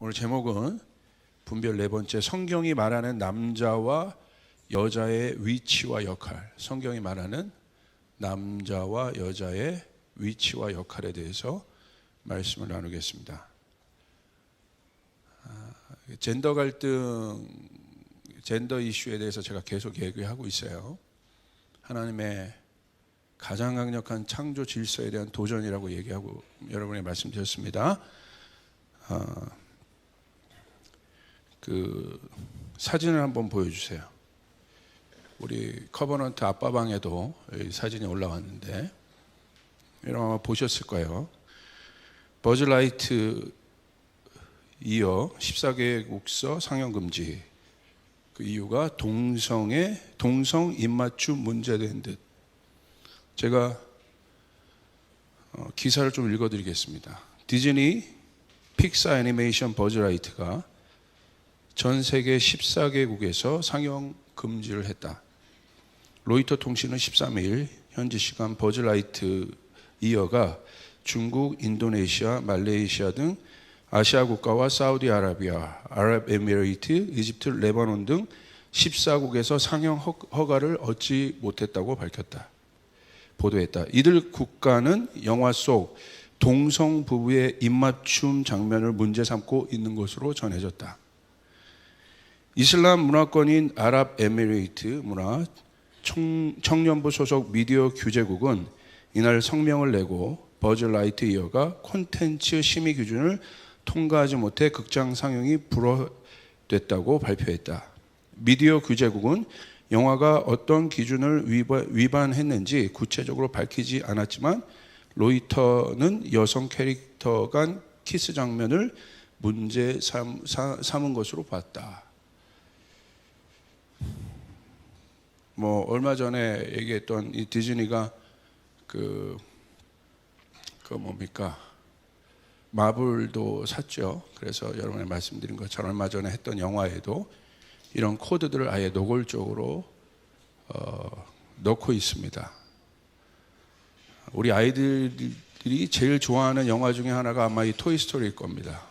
오늘 제목은 분별 네 번째, 성경이 말하는 남자와 여자의 위치와 역할. 성경이 말하는 남자와 여자의 위치와 역할에 대해서 말씀을 나누겠습니다. 젠더 갈등, 젠더 이슈에 대해서 제가 계속 얘기하고 있어요. 하나님의 가장 강력한 창조 질서에 대한 도전이라고 얘기하고 여러분에게 말씀드렸습니다. 그 사진을 한번 보여주세요. 우리 커버넌트 아빠 방에도 사진이 올라왔는데 여러분 아마 보셨을 거예요. 버즈라이트 이어 14개국서 상영 금지. 그 이유가 동성 입맞춤 문제된 듯. 제가 기사를 좀 읽어드리겠습니다. 디즈니 픽사 애니메이션 버즈라이트가 전 세계 14개국에서 상영 금지를 했다. 로이터 통신은 13일 현지 시간 버즈라이트 이어가 중국, 인도네시아, 말레이시아 등 아시아 국가와 사우디아라비아, 아랍에미레이트, 이집트, 레바논 등 14국에서 상영 허가를 얻지 못했다고 밝혔다. 보도했다. 이들 국가는 영화 속 동성 부부의 입맞춤 장면을 문제 삼고 있는 것으로 전해졌다. 이슬람 문화권인 아랍에미레이트 문화 청년부 소속 미디어 규제국은 이날 성명을 내고 버즈라이트 이어가 콘텐츠 심의 기준을 통과하지 못해 극장 상영이 불허됐다고 발표했다. 미디어 규제국은 영화가 어떤 기준을 위반했는지 구체적으로 밝히지 않았지만 로이터는 여성 캐릭터 간 키스 장면을 문제 삼은 것으로 봤다. 얼마 전에 얘기했던 이 디즈니가 그 뭡니까? 마블도 샀죠. 그래서 여러분이 말씀드린 것처럼 얼마 전에 했던 영화에도 이런 코드들을 아예 노골적으로 넣고 있습니다. 우리 아이들이 제일 좋아하는 영화 중에 하나가 아마 이 토이스토리일 겁니다.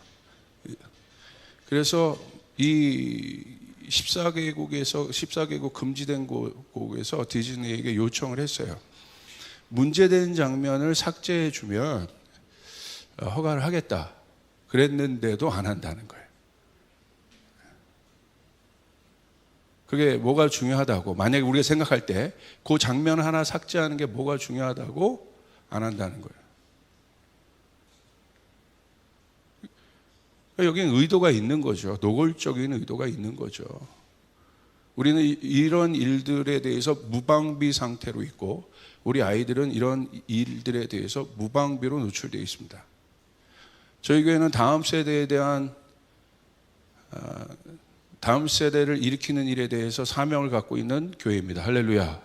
그래서 이 14개국 금지된 곳에서 디즈니에게 요청을 했어요. 문제된 장면을 삭제해 주면 허가를 하겠다. 그랬는데도 안 한다는 거예요. 그게 뭐가 중요하다고, 만약에 우리가 생각할 때 그 장면 하나 삭제하는 게 뭐가 중요하다고 안 한다는 거예요. 여기는 의도가 있는 거죠. 노골적인 의도가 있는 거죠. 우리는 이런 일들에 대해서 무방비 상태로 있고 우리 아이들은 이런 일들에 대해서 무방비로 노출되어 있습니다. 저희 교회는 다음 세대를 일으키는 일에 대해서 사명을 갖고 있는 교회입니다. 할렐루야.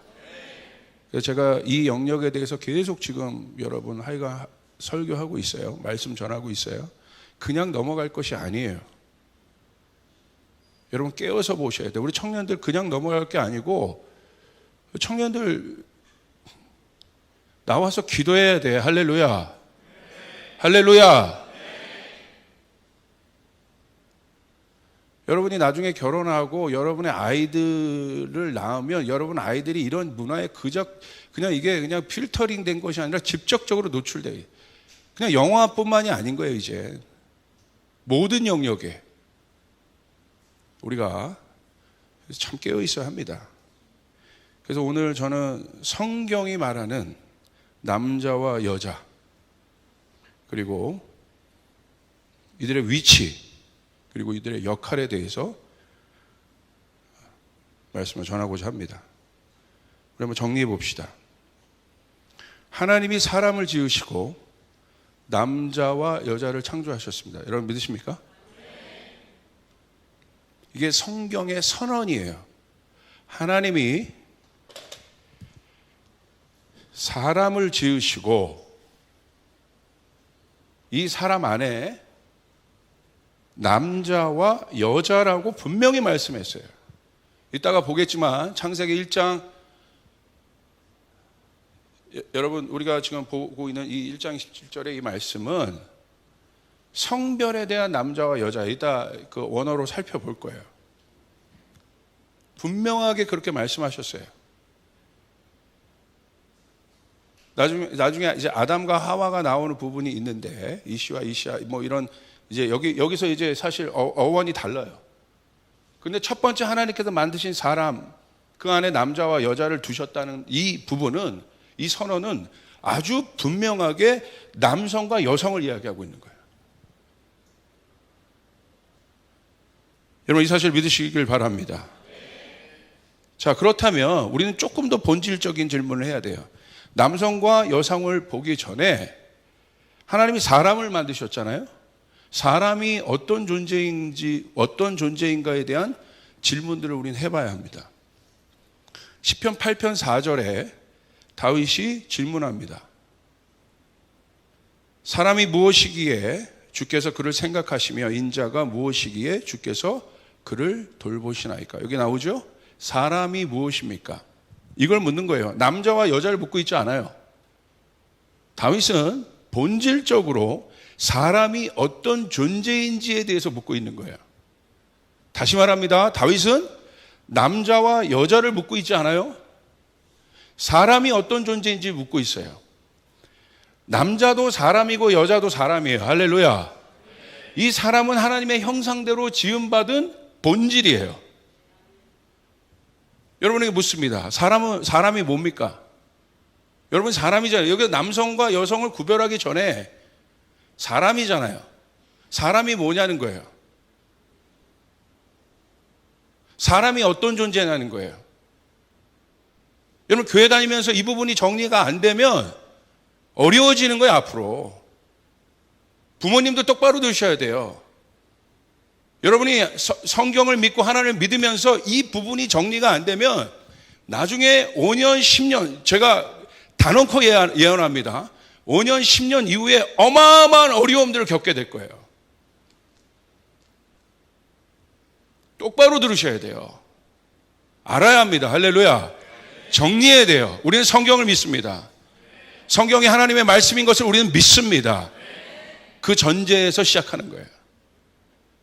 그래서 제가 이 영역에 대해서 계속 지금 여러분 하여간 설교하고 있어요. 말씀 전하고 있어요. 그냥 넘어갈 것이 아니에요. 여러분 깨어서 보셔야 돼요. 우리 청년들 그냥 넘어갈 게 아니고 청년들 나와서 기도해야 돼. 할렐루야. 할렐루야. 여러분이 나중에 결혼하고 여러분의 아이들을 낳으면 여러분 아이들이 이런 문화에 그냥 이게 그냥 필터링 된 것이 아니라 직접적으로 노출돼요. 그냥 영화뿐만이 아닌 거예요. 이제 모든 영역에 우리가 참 깨어 있어야 합니다. 그래서 오늘 저는 성경이 말하는 남자와 여자 그리고 이들의 위치 그리고 이들의 역할에 대해서 말씀을 전하고자 합니다. 우리 한번 정리해 봅시다. 하나님이 사람을 지으시고 남자와 여자를 창조하셨습니다. 여러분 믿으십니까? 이게 성경의 선언이에요. 하나님이 사람을 지으시고 이 사람 안에 남자와 여자라고 분명히 말씀했어요. 이따가 보겠지만 창세기 1장 여러분 우리가 지금 보고 있는 이 1장 17절의 이 말씀은 성별에 대한 남자와 여자, 이따 그 원어로 살펴볼 거예요. 분명하게 그렇게 말씀하셨어요. 나중에 이제 아담과 하와가 나오는 부분이 있는데, 이씨와 이씨와 뭐 이런, 이제 여기서 이제 사실 어원이 달라요. 근데 첫 번째 하나님께서 만드신 사람, 그 안에 남자와 여자를 두셨다는 이 부분은, 이 선언은 아주 분명하게 남성과 여성을 이야기하고 있는 거예요. 여러분, 이 사실 믿으시길 바랍니다. 자, 그렇다면 우리는 조금 더 본질적인 질문을 해야 돼요. 남성과 여성을 보기 전에 하나님이 사람을 만드셨잖아요. 사람이 어떤 존재인지, 어떤 존재인가에 대한 질문들을 우리는 해봐야 합니다. 시편 8편 4절에 다윗이 질문합니다. 사람이 무엇이기에 주께서 그를 생각하시며 인자가 무엇이기에 주께서 그를 돌보시나이까? 여기 나오죠? 사람이 무엇입니까? 이걸 묻는 거예요. 남자와 여자를 묻고 있지 않아요. 다윗은 본질적으로 사람이 어떤 존재인지에 대해서 묻고 있는 거예요. 다시 말합니다. 다윗은 남자와 여자를 묻고 있지 않아요. 사람이 어떤 존재인지 묻고 있어요. 남자도 사람이고 여자도 사람이에요. 할렐루야. 이 사람은 하나님의 형상대로 지음받은 본질이에요. 여러분에게 묻습니다. 사람이 뭡니까? 여러분 사람이잖아요. 여기 남성과 여성을 구별하기 전에 사람이잖아요. 사람이 뭐냐는 거예요. 사람이 어떤 존재냐는 거예요. 여러분 교회 다니면서 이 부분이 정리가 안 되면 어려워지는 거예요, 앞으로. 부모님도 똑바로 들으셔야 돼요. 여러분이 성경을 믿고 하나님을 믿으면서 이 부분이 정리가 안 되면 나중에 5년, 10년, 제가 단언코 예언합니다. 5년, 10년 이후에 어마어마한 어려움들을 겪게 될 거예요. 똑바로 들으셔야 돼요. 알아야 합니다. 할렐루야. 정리해야 돼요. 우리는 성경을 믿습니다. 성경이 하나님의 말씀인 것을 우리는 믿습니다. 그 전제에서 시작하는 거예요.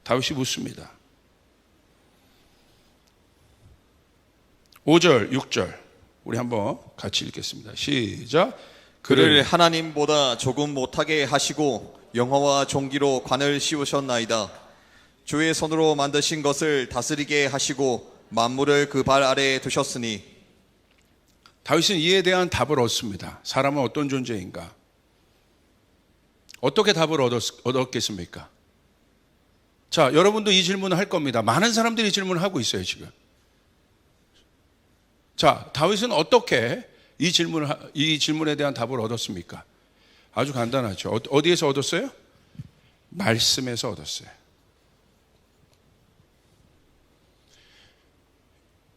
다윗이 묻습니다. 5절, 6절 우리 한번 같이 읽겠습니다. 시작. 그를 하나님보다 조금 못하게 하시고 영화와 종기로 관을 씌우셨나이다. 주의 손으로 만드신 것을 다스리게 하시고 만물을 그 발 아래에 두셨으니. 다윗은 이에 대한 답을 얻습니다. 사람은 어떤 존재인가? 어떻게 답을 얻었겠습니까? 자, 여러분도 이 질문을 할 겁니다. 많은 사람들이 이 질문을 하고 있어요, 지금. 자, 다윗은 어떻게 이 질문에 대한 답을 얻었습니까? 아주 간단하죠. 어디에서 얻었어요? 말씀에서 얻었어요.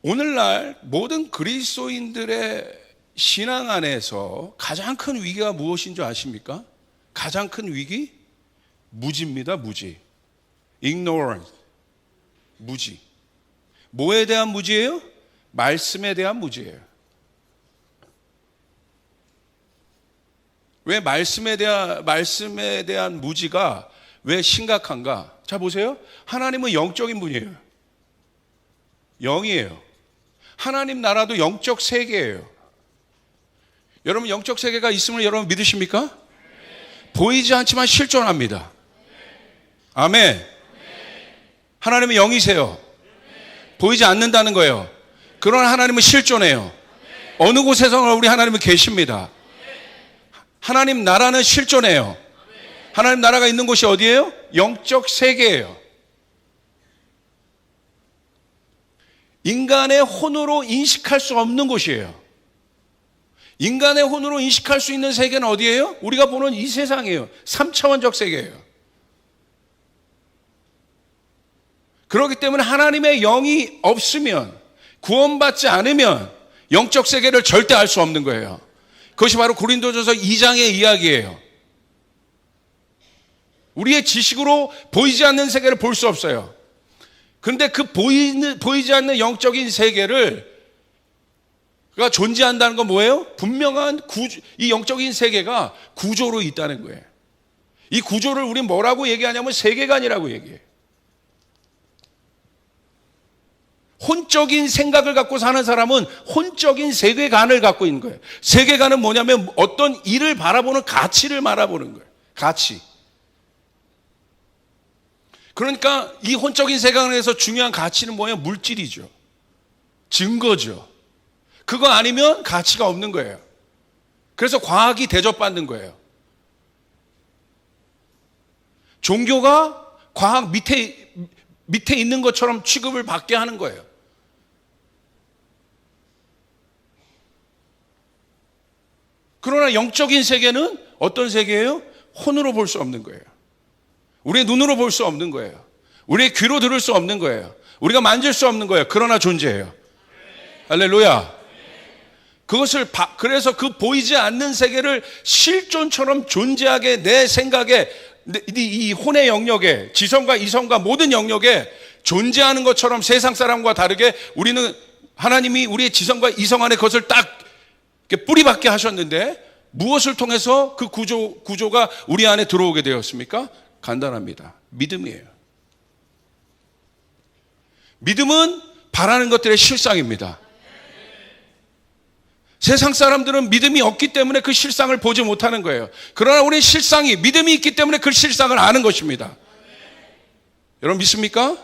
오늘날 모든 그리스도인들의 신앙 안에서 가장 큰 위기가 무엇인 줄 아십니까? 가장 큰 위기? 무지입니다, 무지. ignorance, 무지. 뭐에 대한 무지예요? 말씀에 대한 무지예요. 왜 말씀에 대한 무지가 왜 심각한가? 자, 보세요. 하나님은 영적인 분이에요. 영이에요. 하나님 나라도 영적 세계예요. 여러분 영적 세계가 있음을 여러분 믿으십니까? 보이지 않지만 실존합니다. 아멘. 하나님은 영이세요. 보이지 않는다는 거예요. 그러나 하나님은 실존해요. 어느 곳에서나 우리 하나님은 계십니다. 하나님 나라는 실존해요. 하나님 나라가 있는 곳이 어디예요? 영적 세계예요. 인간의 혼으로 인식할 수 없는 곳이에요. 인간의 혼으로 인식할 수 있는 세계는 어디예요? 우리가 보는 이 세상이에요. 3차원적 세계예요. 그렇기 때문에 하나님의 영이 없으면, 구원받지 않으면 영적 세계를 절대 알 수 없는 거예요. 그것이 바로 고린도전서 2장의 이야기예요. 우리의 지식으로 보이지 않는 세계를 볼 수 없어요. 그런데 그 보이지 않는 영적인 세계를 가 존재한다는 건 뭐예요? 분명한 이 영적인 세계가 구조로 있다는 거예요. 이 구조를 우리 뭐라고 얘기하냐면 세계관이라고 얘기해요. 혼적인 생각을 갖고 사는 사람은 혼적인 세계관을 갖고 있는 거예요. 세계관은 뭐냐면 어떤 일을 바라보는 가치를 바라보는 거예요. 가치. 그러니까 이 혼적인 세계관에서 중요한 가치는 뭐예요? 물질이죠. 증거죠. 그거 아니면 가치가 없는 거예요. 그래서 과학이 대접받는 거예요. 종교가 과학 밑에 있는 것처럼 취급을 받게 하는 거예요. 그러나 영적인 세계는 어떤 세계예요? 혼으로 볼 수 없는 거예요. 우리의 눈으로 볼 수 없는 거예요. 우리의 귀로 들을 수 없는 거예요. 우리가 만질 수 없는 거예요. 그러나 존재해요. 할렐루야. 그래서 그 보이지 않는 세계를 실존처럼 존재하게 내 생각에, 이 혼의 영역에, 지성과 이성과 모든 영역에 존재하는 것처럼 세상 사람과 다르게 우리는 하나님이 우리의 지성과 이성 안에 그것을 딱 뿌리박게 하셨는데 무엇을 통해서 그 구조가 우리 안에 들어오게 되었습니까? 간단합니다. 믿음이에요. 믿음은 바라는 것들의 실상입니다. 세상 사람들은 믿음이 없기 때문에 그 실상을 보지 못하는 거예요. 그러나 우리의 실상이 믿음이 있기 때문에 그 실상을 아는 것입니다. 여러분 믿습니까?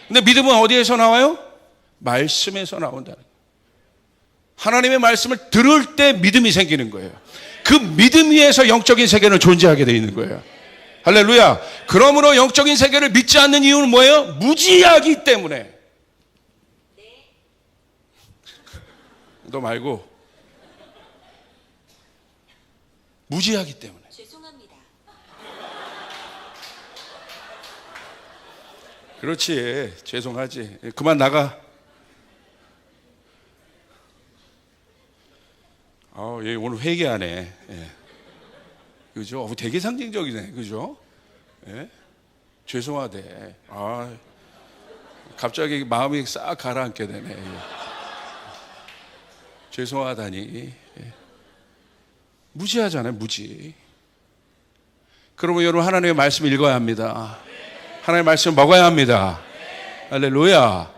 근데 믿음은 어디에서 나와요? 말씀에서 나온다는 거예요. 하나님의 말씀을 들을 때 믿음이 생기는 거예요. 그 믿음 위에서 영적인 세계는 존재하게 되어 있는 거예요. 할렐루야. 그러므로 영적인 세계를 믿지 않는 이유는 뭐예요? 무지하기 때문에. 너 말고 무지하기 때문에. 죄송합니다. 그렇지. 죄송하지. 그만 나가. 얘 오늘 회개하네. 예. 그죠? 되게 상징적이네. 그죠? 예? 죄송하대. 갑자기 마음이 싹 가라앉게 되네. 예. 죄송하다니. 예. 무지하잖아요. 무지. 그러면 여러분 하나님의 말씀을 읽어야 합니다. 하나님의 말씀을 먹어야 합니다. 할렐루야.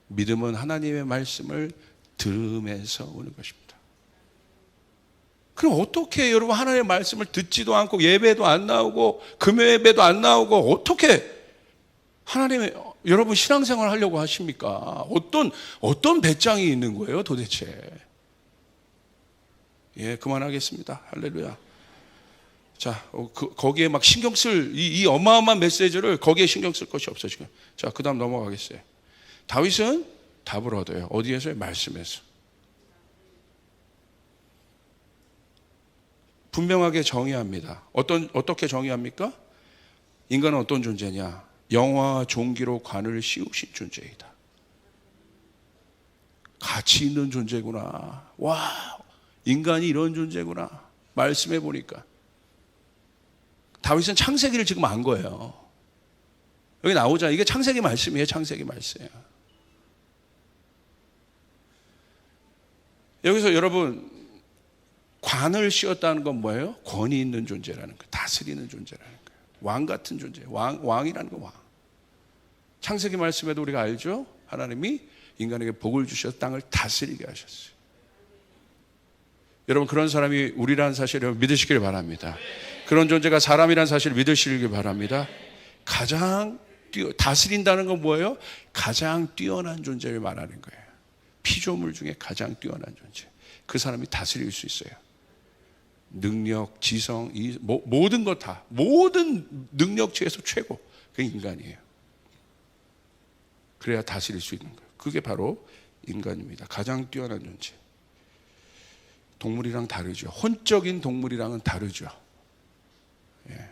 믿음은 하나님의 말씀을 들으면서 오는 것입니다. 그럼 어떻게 여러분 하나님의 말씀을 듣지도 않고 예배도 안 나오고 금요 예배도 안 나오고 어떻게 하나님의 여러분 신앙생활 하려고 하십니까? 어떤 배짱이 있는 거예요 도대체? 예, 그만하겠습니다. 할렐루야. 자, 거기에 막 신경 쓸 이 어마어마한 메시지를 거기에 신경 쓸 것이 없어 지금. 자, 그다음 넘어가겠어요. 다윗은 답을 얻어요. 어디에서요? 말씀에서. 분명하게 정의합니다. 어떻게 정의합니까? 인간은 어떤 존재냐? 영화와 종기로 관을 씌우신 존재이다. 가치 있는 존재구나. 와, 인간이 이런 존재구나. 말씀해 보니까. 다윗은 창세기를 지금 안 거예요. 여기 나오잖아요. 이게 창세기 말씀이에요. 창세기 말씀이에요. 여기서 여러분 관을 씌웠다는 건 뭐예요? 권위 있는 존재라는 거예요. 다스리는 존재라는 거예요. 왕 같은 존재. 왕이라는 거 왕. 창세기 말씀에도 우리가 알죠? 하나님이 인간에게 복을 주셔서 땅을 다스리게 하셨어요. 여러분 그런 사람이 우리라는 사실을 여러분 믿으시길 바랍니다. 그런 존재가 사람이라는 사실을 믿으시길 바랍니다. 다스린다는 건 뭐예요? 가장 뛰어난 존재를 말하는 거예요. 피조물 중에 가장 뛰어난 존재. 그 사람이 다스릴 수 있어요. 능력, 지성, 모든 것 다. 모든 능력치에서 최고. 그게 인간이에요. 그래야 다스릴 수 있는 거예요. 그게 바로 인간입니다. 가장 뛰어난 존재. 동물이랑 다르죠. 혼적인 동물이랑은 다르죠. 예.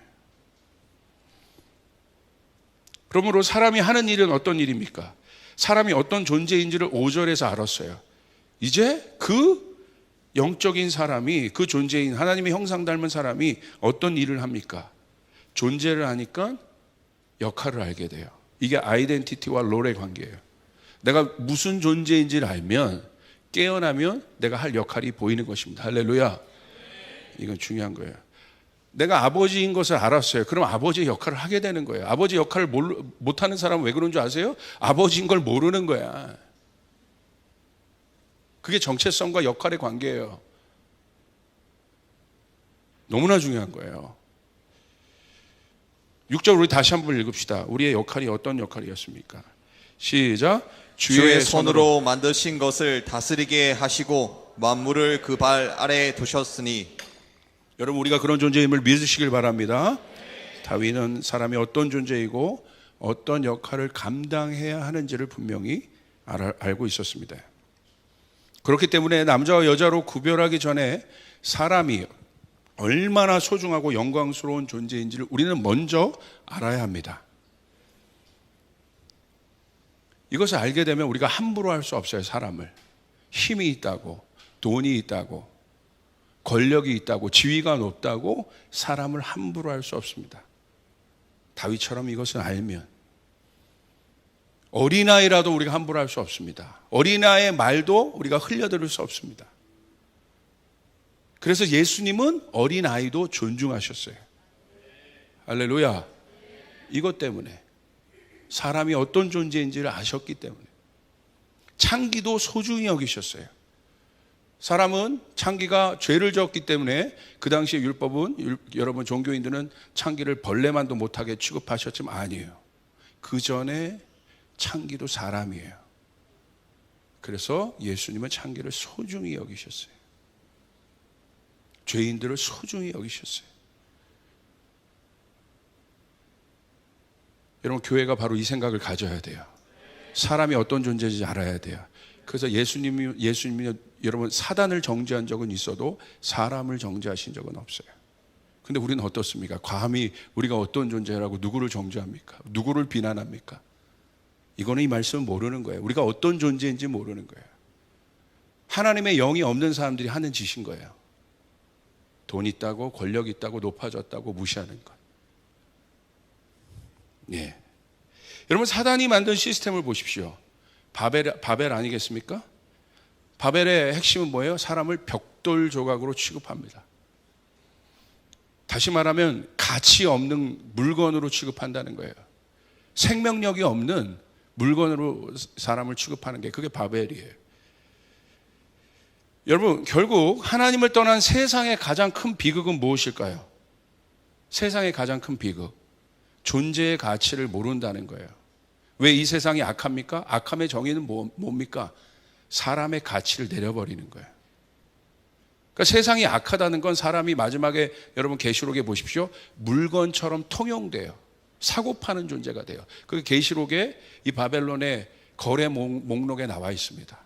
그러므로 사람이 하는 일은 어떤 일입니까? 사람이 어떤 존재인지를 5절에서 알았어요. 이제 그 영적인 사람이, 그 존재인 하나님의 형상 닮은 사람이 어떤 일을 합니까? 존재를 하니까 역할을 알게 돼요. 이게 아이덴티티와 롤의 관계예요. 내가 무슨 존재인지를 알면, 깨어나면 내가 할 역할이 보이는 것입니다. 할렐루야. 이건 중요한 거예요. 내가 아버지인 것을 알았어요. 그럼 아버지의 역할을 하게 되는 거예요. 아버지 역할을 못하는 사람은 왜 그런 줄 아세요? 아버지인 걸 모르는 거야. 그게 정체성과 역할의 관계예요. 너무나 중요한 거예요. 6절 우리 다시 한번 읽읍시다. 우리의 역할이 어떤 역할이었습니까? 시작. 주의 손으로 만드신 것을 다스리게 하시고 만물을 그 발 아래 두셨으니. 여러분, 우리가 그런 존재임을 믿으시길 바랍니다. 다윗은 사람이 어떤 존재이고 어떤 역할을 감당해야 하는지를 분명히 알고 있었습니다. 그렇기 때문에 남자와 여자로 구별하기 전에 사람이 얼마나 소중하고 영광스러운 존재인지를 우리는 먼저 알아야 합니다. 이것을 알게 되면 우리가 함부로 할 수 없어요. 사람을. 힘이 있다고, 돈이 있다고, 권력이 있다고, 지위가 높다고 사람을 함부로 할 수 없습니다. 다윗처럼 이것을 알면 어린아이라도 우리가 함부로 할 수 없습니다. 어린아이의 말도 우리가 흘려들을 수 없습니다. 그래서 예수님은 어린아이도 존중하셨어요. 할렐루야. 이것 때문에 사람이 어떤 존재인지를 아셨기 때문에 창기도 소중히 여기셨어요. 사람은 창기가 죄를 지었기 때문에 그 당시의 율법은 여러분 종교인들은 창기를 벌레만도 못하게 취급하셨지만 아니에요. 그 전에 창기도 사람이에요. 그래서 예수님은 창기를 소중히 여기셨어요. 죄인들을 소중히 여기셨어요. 여러분, 교회가 바로 이 생각을 가져야 돼요. 사람이 어떤 존재인지 알아야 돼요. 그래서 예수님이 여러분 사단을 정죄한 적은 있어도 사람을 정죄하신 적은 없어요. 근데 우리는 어떻습니까? 감히 우리가 어떤 존재라고 누구를 정죄합니까? 누구를 비난합니까? 이거는 이 말씀은 모르는 거예요. 우리가 어떤 존재인지 모르는 거예요. 하나님의 영이 없는 사람들이 하는 짓인 거예요. 돈 있다고, 권력 있다고, 높아졌다고 무시하는 것. 예. 여러분, 사단이 만든 시스템을 보십시오. 바벨 아니겠습니까? 바벨의 핵심은 뭐예요? 사람을 벽돌 조각으로 취급합니다. 다시 말하면 가치 없는 물건으로 취급한다는 거예요. 생명력이 없는 물건으로 사람을 취급하는 게 그게 바벨이에요. 여러분, 결국 하나님을 떠난 세상의 가장 큰 비극은 무엇일까요? 세상의 가장 큰 비극, 존재의 가치를 모른다는 거예요. 왜 이 세상이 악합니까? 악함의 정의는 뭡니까? 사람의 가치를 내려버리는 거예요. 그러니까 세상이 악하다는 건 사람이 마지막에 여러분 계시록에 보십시오. 물건처럼 통용돼요. 사고 파는 존재가 돼요. 그 계시록에 이 바벨론의 거래 목록에 나와 있습니다.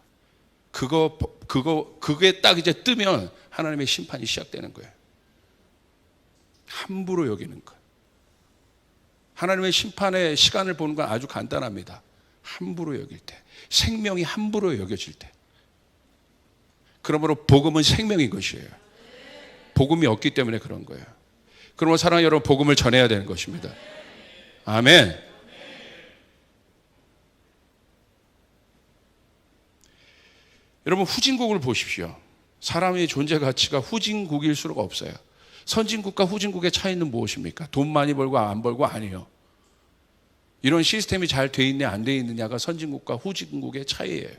그게 딱 이제 뜨면 하나님의 심판이 시작되는 거예요. 함부로 여기는 것. 하나님의 심판의 시간을 보는 건 아주 간단합니다. 함부로 여길 때, 생명이 함부로 여겨질 때. 그러므로 복음은 생명인 것이에요. 복음이 없기 때문에 그런 거예요. 그러므로 사랑하는 여러분, 복음을 전해야 되는 것입니다. 아멘. 여러분, 후진국을 보십시오. 사람의 존재 가치가 후진국일 수가 없어요. 선진국과 후진국의 차이는 무엇입니까? 돈 많이 벌고 안 벌고 아니에요. 이런 시스템이 잘 돼 있냐 안 돼 있느냐가 선진국과 후진국의 차이예요.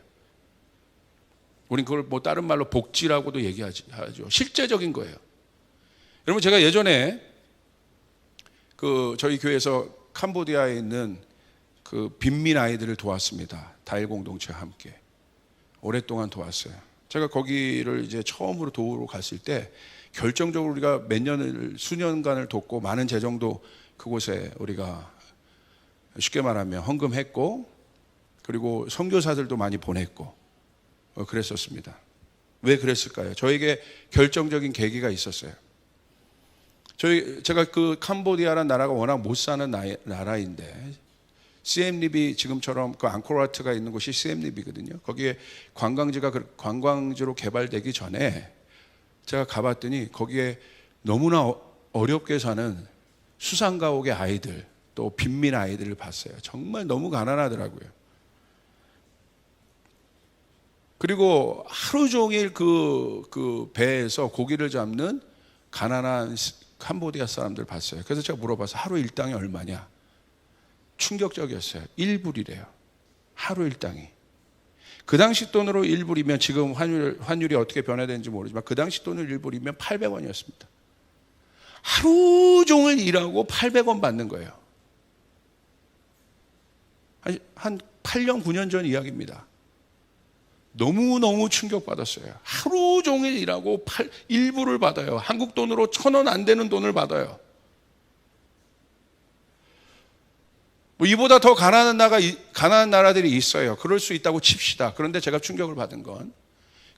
우린 그걸 뭐 다른 말로 복지라고도 얘기하죠. 실제적인 거예요. 여러분, 제가 예전에 저희 교회에서 캄보디아에 있는 그 빈민 아이들을 도왔습니다. 다일 공동체와 함께 오랫동안 도왔어요. 제가 거기를 이제 처음으로 도우러 갔을 때 결정적으로 우리가 수년간을 돕고 많은 재정도 그곳에 우리가 쉽게 말하면 헌금했고, 그리고 선교사들도 많이 보냈고 그랬었습니다. 왜 그랬을까요? 저에게 결정적인 계기가 있었어요. 제가 그 캄보디아라는 나라가 워낙 못 사는 나라인데, 시엠립이 지금처럼 그 앙코르와트가 있는 곳이 시엠립이거든요. 거기에 관광지가 관광지로 개발되기 전에 제가 가봤더니 거기에 너무나 어렵게 사는 수상가옥의 아이들, 또 빈민 아이들을 봤어요. 정말 너무 가난하더라고요. 그리고 하루 종일 그 배에서 고기를 잡는 가난한 캄보디아 사람들 봤어요. 그래서 제가 물어봐서 하루 일당이 얼마냐? 충격적이었어요. 1불이래요. 하루 일당이. 그 당시 돈으로 1불이면 지금 환율이 어떻게 변화되는지 모르지만 그 당시 돈으로 1불이면 800원이었습니다. 하루 종일 일하고 800원 받는 거예요. 한 8년, 9년 전 이야기입니다. 너무너무 충격받았어요. 하루 종일 일하고 1불을 받아요. 한국 돈으로 1,000원 안 되는 돈을 받아요. 뭐 이보다 더 가난한 나라들이 있어요. 그럴 수 있다고 칩시다. 그런데 제가 충격을 받은 건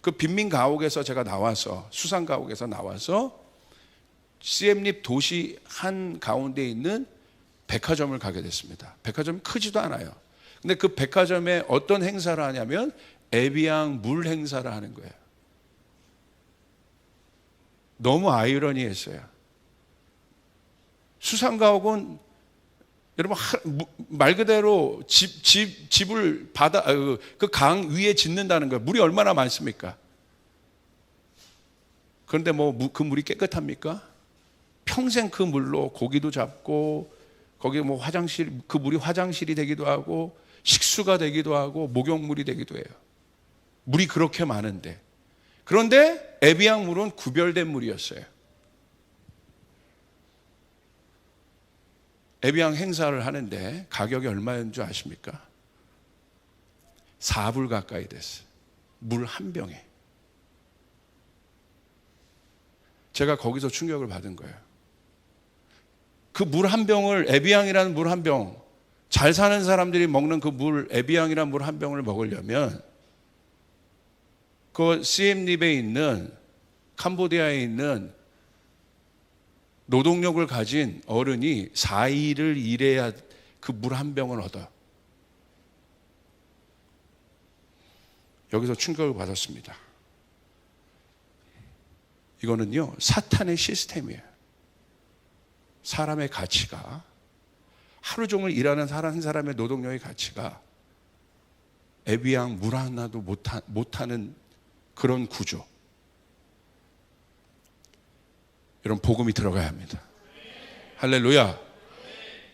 그 빈민 가옥에서 제가 나와서, 수상 가옥에서 나와서 시엠립 도시 한 가운데 있는 백화점을 가게 됐습니다. 백화점이 크지도 않아요. 근데 그 백화점에 어떤 행사를 하냐면 에비앙 물 행사를 하는 거예요. 너무 아이러니했어요. 수상가옥은 여러분 말 그대로 집을 그 강 위에 짓는다는 거예요. 물이 얼마나 많습니까? 그런데 뭐 그 물이 깨끗합니까? 평생 그 물로 고기도 잡고 거기 뭐 화장실, 그 물이 화장실이 되기도 하고 식수가 되기도 하고 목욕물이 되기도 해요. 물이 그렇게 많은데. 그런데 에비앙 물은 구별된 물이었어요. 에비앙 행사를 하는데 가격이 얼마였는 줄 아십니까? 4불 가까이 됐어요. 물 한 병에. 제가 거기서 충격을 받은 거예요. 그 물 한 병을, 에비앙이라는 물 한 병, 잘 사는 사람들이 먹는 그 물, 에비앙이라는 물 한 병을 먹으려면 그 시엠립에 있는, 캄보디아에 있는 노동력을 가진 어른이 4일을 일해야 그 물 한 병을 얻어요. 여기서 충격을 받았습니다. 이거는요, 사탄의 시스템이에요. 사람의 가치가, 하루 종일 일하는 한 사람의 노동력의 가치가 에비앙 물 하나도 못하는 그런 구조. 여러분, 복음이 들어가야 합니다. 할렐루야.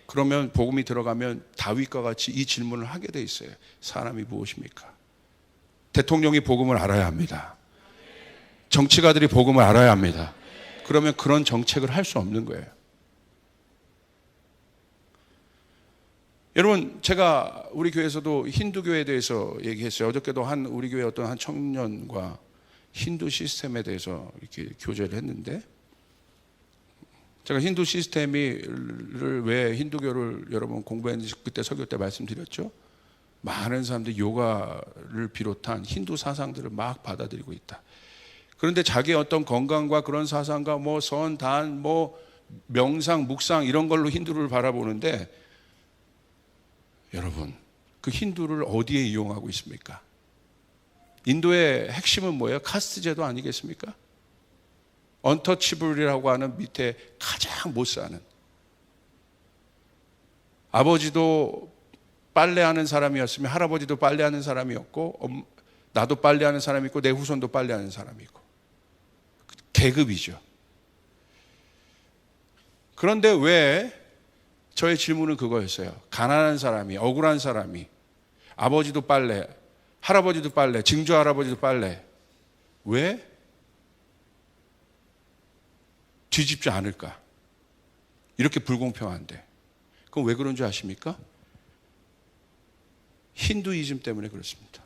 그러면 복음이 들어가면 다윗과 같이 이 질문을 하게 돼 있어요. 사람이 무엇입니까? 대통령이 복음을 알아야 합니다. 정치가들이 복음을 알아야 합니다. 그러면 그런 정책을 할 수 없는 거예요. 여러분, 제가 우리 교회에서도 힌두교에 대해서 얘기했어요. 어저께도 우리 교회 어떤 한 청년과 힌두 시스템에 대해서 이렇게 교제를 했는데, 제가 힌두 시스템을 왜 힌두교를 여러분 공부했는지 그때 설교 때 말씀드렸죠. 많은 사람들이 요가를 비롯한 힌두 사상들을 막 받아들이고 있다. 그런데 자기의 어떤 건강과 그런 사상과 뭐 선, 단, 뭐 명상, 묵상 이런 걸로 힌두를 바라보는데, 여러분, 그 힌두를 어디에 이용하고 있습니까? 인도의 핵심은 뭐예요? 카스트 제도 아니겠습니까? 언터치블이라고 하는 밑에 가장 못 사는, 아버지도 빨래하는 사람이었으면 할아버지도 빨래하는 사람이었고, 나도 빨래하는 사람이 있고 내 후손도 빨래하는 사람이 있고, 계급이죠. 그런데 왜 저의 질문은 그거였어요. 가난한 사람이, 억울한 사람이, 아버지도 빨래, 할아버지도 빨래, 증조 할아버지도 빨래, 왜 뒤집지 않을까? 이렇게 불공평한데. 그럼 왜 그런 줄 아십니까? 힌두이즘 때문에 그렇습니다.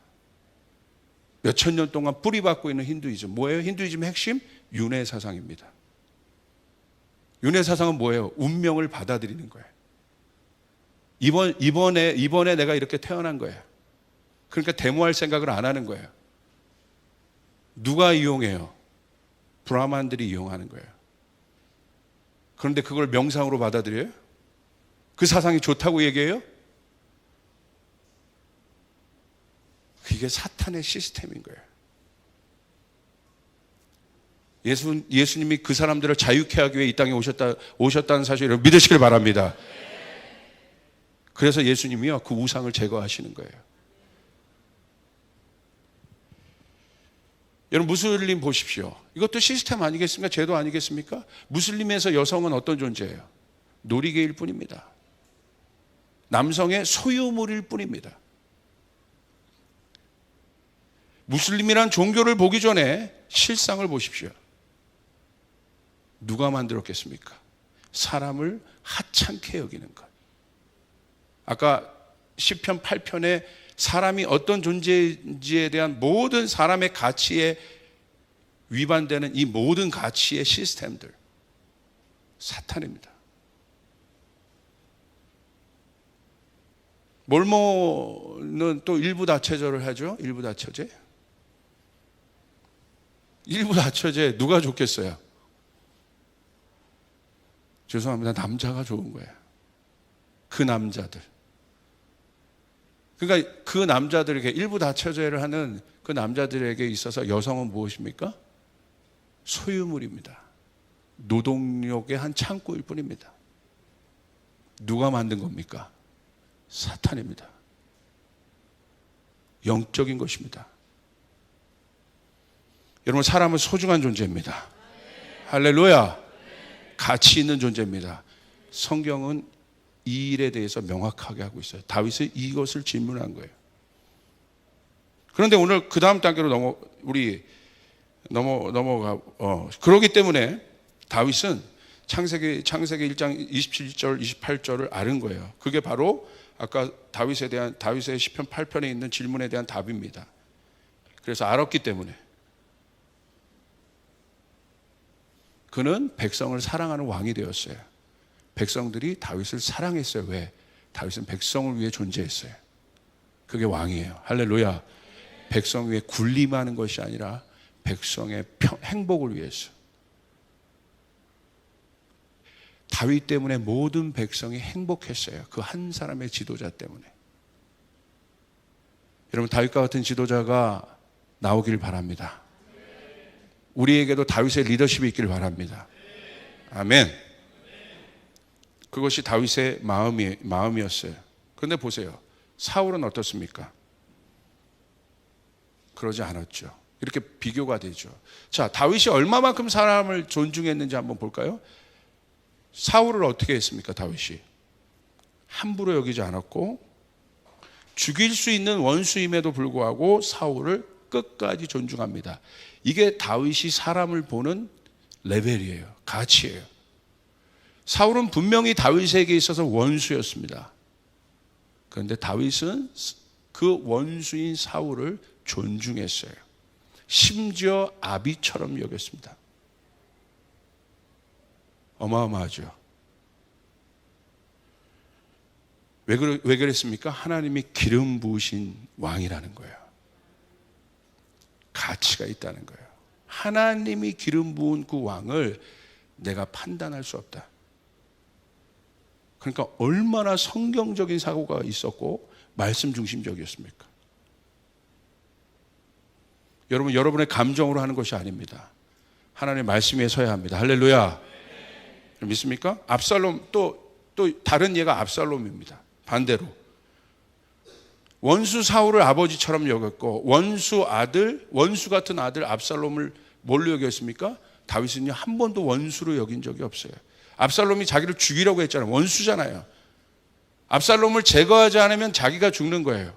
몇천 년 동안 뿌리박고 있는 힌두이즘. 뭐예요? 힌두이즘의 핵심? 윤회 사상입니다. 윤회 사상은 뭐예요? 운명을 받아들이는 거예요. 이번에 내가 이렇게 태어난 거예요. 그러니까 데모할 생각을 안 하는 거예요. 누가 이용해요? 브라만들이 이용하는 거예요. 그런데 그걸 명상으로 받아들여요? 그 사상이 좋다고 얘기해요? 그게 사탄의 시스템인 거예요. 예수님이 그 사람들을 자유케 하기 위해 이 땅에 오셨다는 사실을 믿으시길 바랍니다. 그래서 예수님이요, 그 우상을 제거하시는 거예요. 여러분 무슬림 보십시오. 이것도 시스템 아니겠습니까? 제도 아니겠습니까? 무슬림에서 여성은 어떤 존재예요? 놀이개일 뿐입니다. 남성의 소유물일 뿐입니다. 무슬림이란 종교를 보기 전에 실상을 보십시오. 누가 만들었겠습니까? 사람을 하찮게 여기는 것. 아까 시편 8편에 사람이 어떤 존재인지에 대한 모든 사람의 가치에 위반되는 이 모든 가치의 시스템들, 사탄입니다. 몰모는 또 일부 다처제를 하죠. 일부 다처제. 일부 다처제 누가 좋겠어요? 죄송합니다. 남자가 좋은 거예요. 그 남자들. 그러니까 그 남자들에게 일부 다처제를 하는 그 남자들에게 있어서 여성은 무엇입니까? 소유물입니다. 노동력의 한 창고일 뿐입니다. 누가 만든 겁니까? 사탄입니다. 영적인 것입니다. 여러분, 사람은 소중한 존재입니다. 할렐루야. 가치 있는 존재입니다. 성경은 이 일에 대해서 명확하게 하고 있어요. 다윗이 이것을 질문한 거예요. 그런데 오늘 그 다음 단계로 넘어가 그렇기 때문에 다윗은 창세기 1장 27절 28절을 아는 거예요. 그게 바로 아까 다윗의 시편 8편에 있는 질문에 대한 답입니다. 그래서 알았기 때문에 그는 백성을 사랑하는 왕이 되었어요. 백성들이 다윗을 사랑했어요. 왜? 다윗은 백성을 위해 존재했어요. 그게 왕이에요. 할렐루야. 백성 위에 군림하는 것이 아니라 백성의 행복을 위해서. 다윗 때문에 모든 백성이 행복했어요. 그 한 사람의 지도자 때문에. 여러분, 다윗과 같은 지도자가 나오길 바랍니다. 우리에게도 다윗의 리더십이 있길 바랍니다. 아멘. 그것이 다윗의 마음이었어요. 그런데 보세요. 사울은 어떻습니까? 그러지 않았죠. 이렇게 비교가 되죠. 자, 다윗이 얼마만큼 사람을 존중했는지 한번 볼까요? 사울을 어떻게 했습니까? 다윗이 함부로 여기지 않았고 죽일 수 있는 원수임에도 불구하고 사울을 끝까지 존중합니다. 이게 다윗이 사람을 보는 레벨이에요. 가치예요. 사울은 분명히 다윗에게 있어서 원수였습니다. 그런데 다윗은 그 원수인 사울을 존중했어요. 심지어 아비처럼 여겼습니다. 어마어마하죠. 왜 그랬습니까? 하나님이 기름 부으신 왕이라는 거예요. 가치가 있다는 거예요. 하나님이 기름 부은 그 왕을 내가 판단할 수 없다. 그러니까 얼마나 성경적인 사고가 있었고 말씀 중심적이었습니까? 여러분, 여러분의 감정으로 하는 것이 아닙니다. 하나님의 말씀 위에 서야 합니다. 할렐루야. 믿습니까? 압살롬 또 다른 예가 압살롬입니다. 반대로 원수 사울을 아버지처럼 여겼고 원수 같은 아들 압살롬을 뭘로 여겼습니까? 다윗은요 한 번도 원수로 여긴 적이 없어요. 압살롬이 자기를 죽이려고 했잖아요. 원수잖아요. 압살롬을 제거하지 않으면 자기가 죽는 거예요.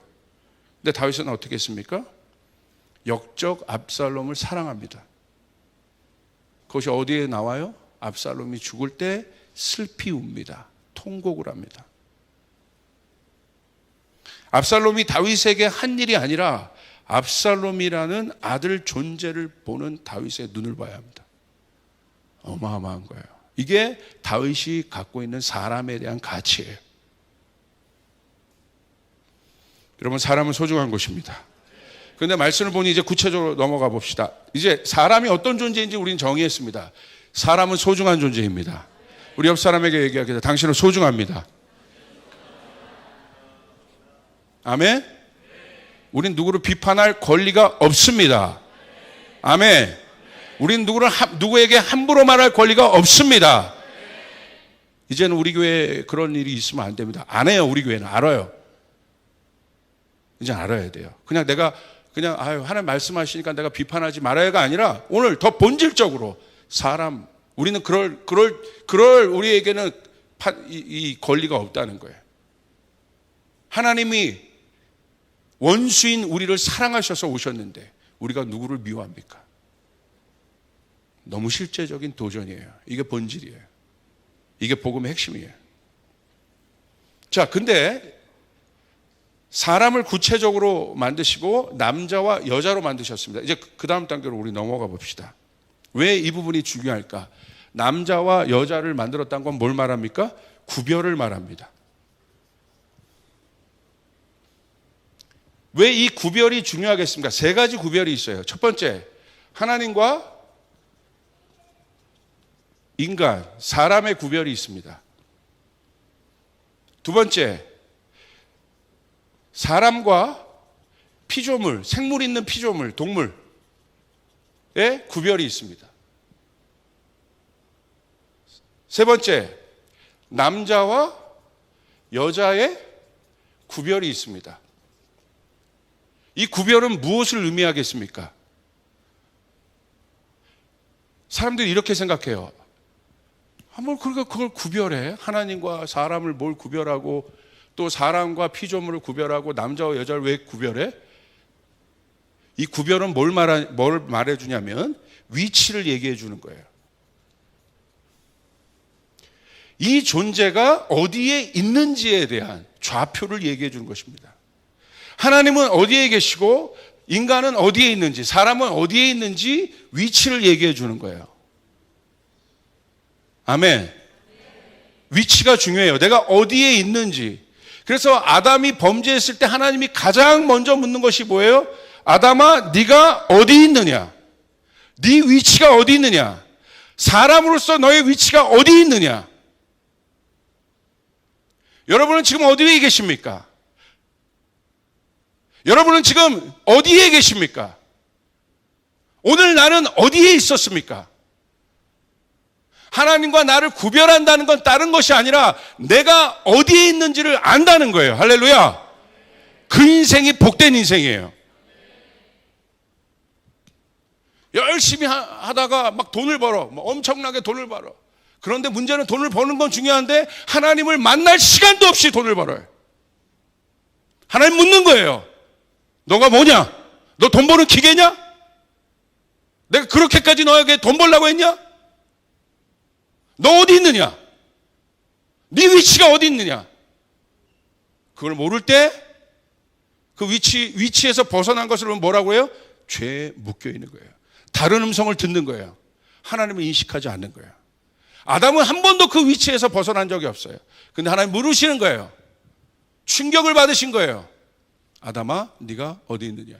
근데 다윗은 어떻게 했습니까? 역적 압살롬을 사랑합니다. 그것이 어디에 나와요? 압살롬이 죽을 때 슬피 웁니다. 통곡을 합니다. 압살롬이 다윗에게 한 일이 아니라 압살롬이라는 아들 존재를 보는 다윗의 눈을 봐야 합니다. 어마어마한 거예요. 이게 다윗이 갖고 있는 사람에 대한 가치예요. 여러분, 사람은 소중한 것입니다. 그런데 말씀을 보니 이제 구체적으로 넘어가 봅시다. 이제 사람이 어떤 존재인지 우리는 정의했습니다. 사람은 소중한 존재입니다. 우리 옆 사람에게 얘기하겠다. 당신은 소중합니다. 아멘? 우린 누구를 비판할 권리가 없습니다. 아멘? 우린 누구에게 함부로 말할 권리가 없습니다. 이제는 우리 교회에 그런 일이 있으면 안 됩니다. 안 해요. 우리 교회는 알아요. 이제 알아야 돼요. 그냥 내가 그냥 하나님 말씀하시니까 내가 비판하지 말아야가 아니라 오늘 더 본질적으로 사람, 우리는 그럴 우리에게는 이 권리가 없다는 거예요. 하나님이 원수인 우리를 사랑하셔서 오셨는데 우리가 누구를 미워합니까? 너무 실제적인 도전이에요. 이게 본질이에요. 이게 복음의 핵심이에요. 자, 근데 사람을 구체적으로 만드시고 남자와 여자로 만드셨습니다. 이제 그 다음 단계로 우리 넘어가 봅시다. 왜 이 부분이 중요할까? 남자와 여자를 만들었다는 건 뭘 말합니까? 구별을 말합니다. 왜 이 구별이 중요하겠습니까? 세 가지 구별이 있어요. 첫 번째, 하나님과 인간, 사람의 구별이 있습니다. 두 번째, 사람과 피조물, 생물 있는 피조물, 동물의 구별이 있습니다. 세 번째, 남자와 여자의 구별이 있습니다. 이 구별은 무엇을 의미하겠습니까? 사람들이 이렇게 생각해요. 뭘 그걸 구별해? 하나님과 사람을 뭘 구별하고 또 사람과 피조물을 구별하고 남자와 여자를 왜 구별해? 이 구별은 뭘 말해주냐면 위치를 얘기해 주는 거예요. 이 존재가 어디에 있는지에 대한 좌표를 얘기해 주는 것입니다. 하나님은 어디에 계시고 인간은 어디에 있는지, 사람은 어디에 있는지 위치를 얘기해 주는 거예요. 아멘. 위치가 중요해요. 내가 어디에 있는지. 그래서 아담이 범죄했을 때 하나님이 가장 먼저 묻는 것이 뭐예요? 아담아, 네가 어디 있느냐? 네 위치가 어디 있느냐? 사람으로서 너의 위치가 어디 있느냐? 여러분은 지금 어디에 계십니까? 여러분은 지금 어디에 계십니까? 오늘 나는 어디에 있었습니까? 하나님과 나를 구별한다는 건 다른 것이 아니라 내가 어디에 있는지를 안다는 거예요. 할렐루야. 그 인생이 복된 인생이에요. 열심히 하다가 막 돈을 벌어. 엄청나게 돈을 벌어. 그런데 문제는 돈을 버는 건 중요한데 하나님을 만날 시간도 없이 돈을 벌어요. 하나님 묻는 거예요. 너가 뭐냐? 너 돈 버는 기계냐? 내가 그렇게까지 너에게 돈 벌라고 했냐? 너 어디 있느냐? 네 위치가 어디 있느냐? 그걸 모를 때 그 위치에서 벗어난 것을 뭐라고 해요? 죄에 묶여 있는 거예요. 다른 음성을 듣는 거예요. 하나님을 인식하지 않는 거예요. 아담은 한 번도 그 위치에서 벗어난 적이 없어요. 근데 하나님 물으시는 거예요. 충격을 받으신 거예요. 아담아, 네가 어디 있느냐?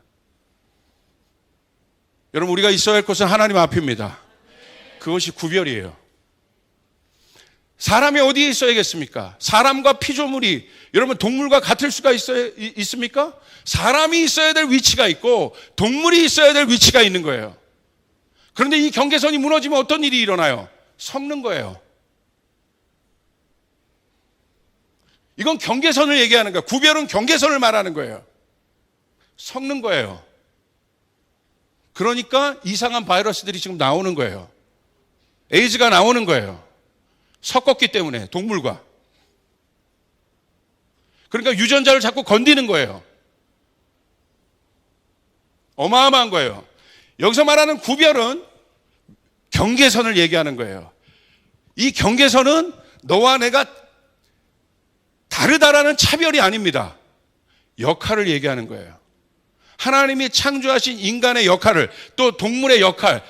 여러분, 우리가 있어야 할 곳은 하나님 앞입니다. 그것이 구별이에요. 사람이 어디에 있어야겠습니까? 사람과 피조물이 여러분 동물과 같을 수가 있습니까? 사람이 있어야 될 위치가 있고 동물이 있어야 될 위치가 있는 거예요. 그런데 이 경계선이 무너지면 어떤 일이 일어나요? 섞는 거예요. 이건 경계선을 얘기하는 거예요. 구별은 경계선을 말하는 거예요. 섞는 거예요. 그러니까 이상한 바이러스들이 지금 나오는 거예요. 에이즈가 나오는 거예요. 섞었기 때문에 동물과. 그러니까 유전자를 자꾸 건드리는 거예요. 어마어마한 거예요. 여기서 말하는 구별은 경계선을 얘기하는 거예요. 이 경계선은 너와 내가 다르다라는 차별이 아닙니다. 역할을 얘기하는 거예요. 하나님이 창조하신 인간의 역할을, 또 동물의 역할,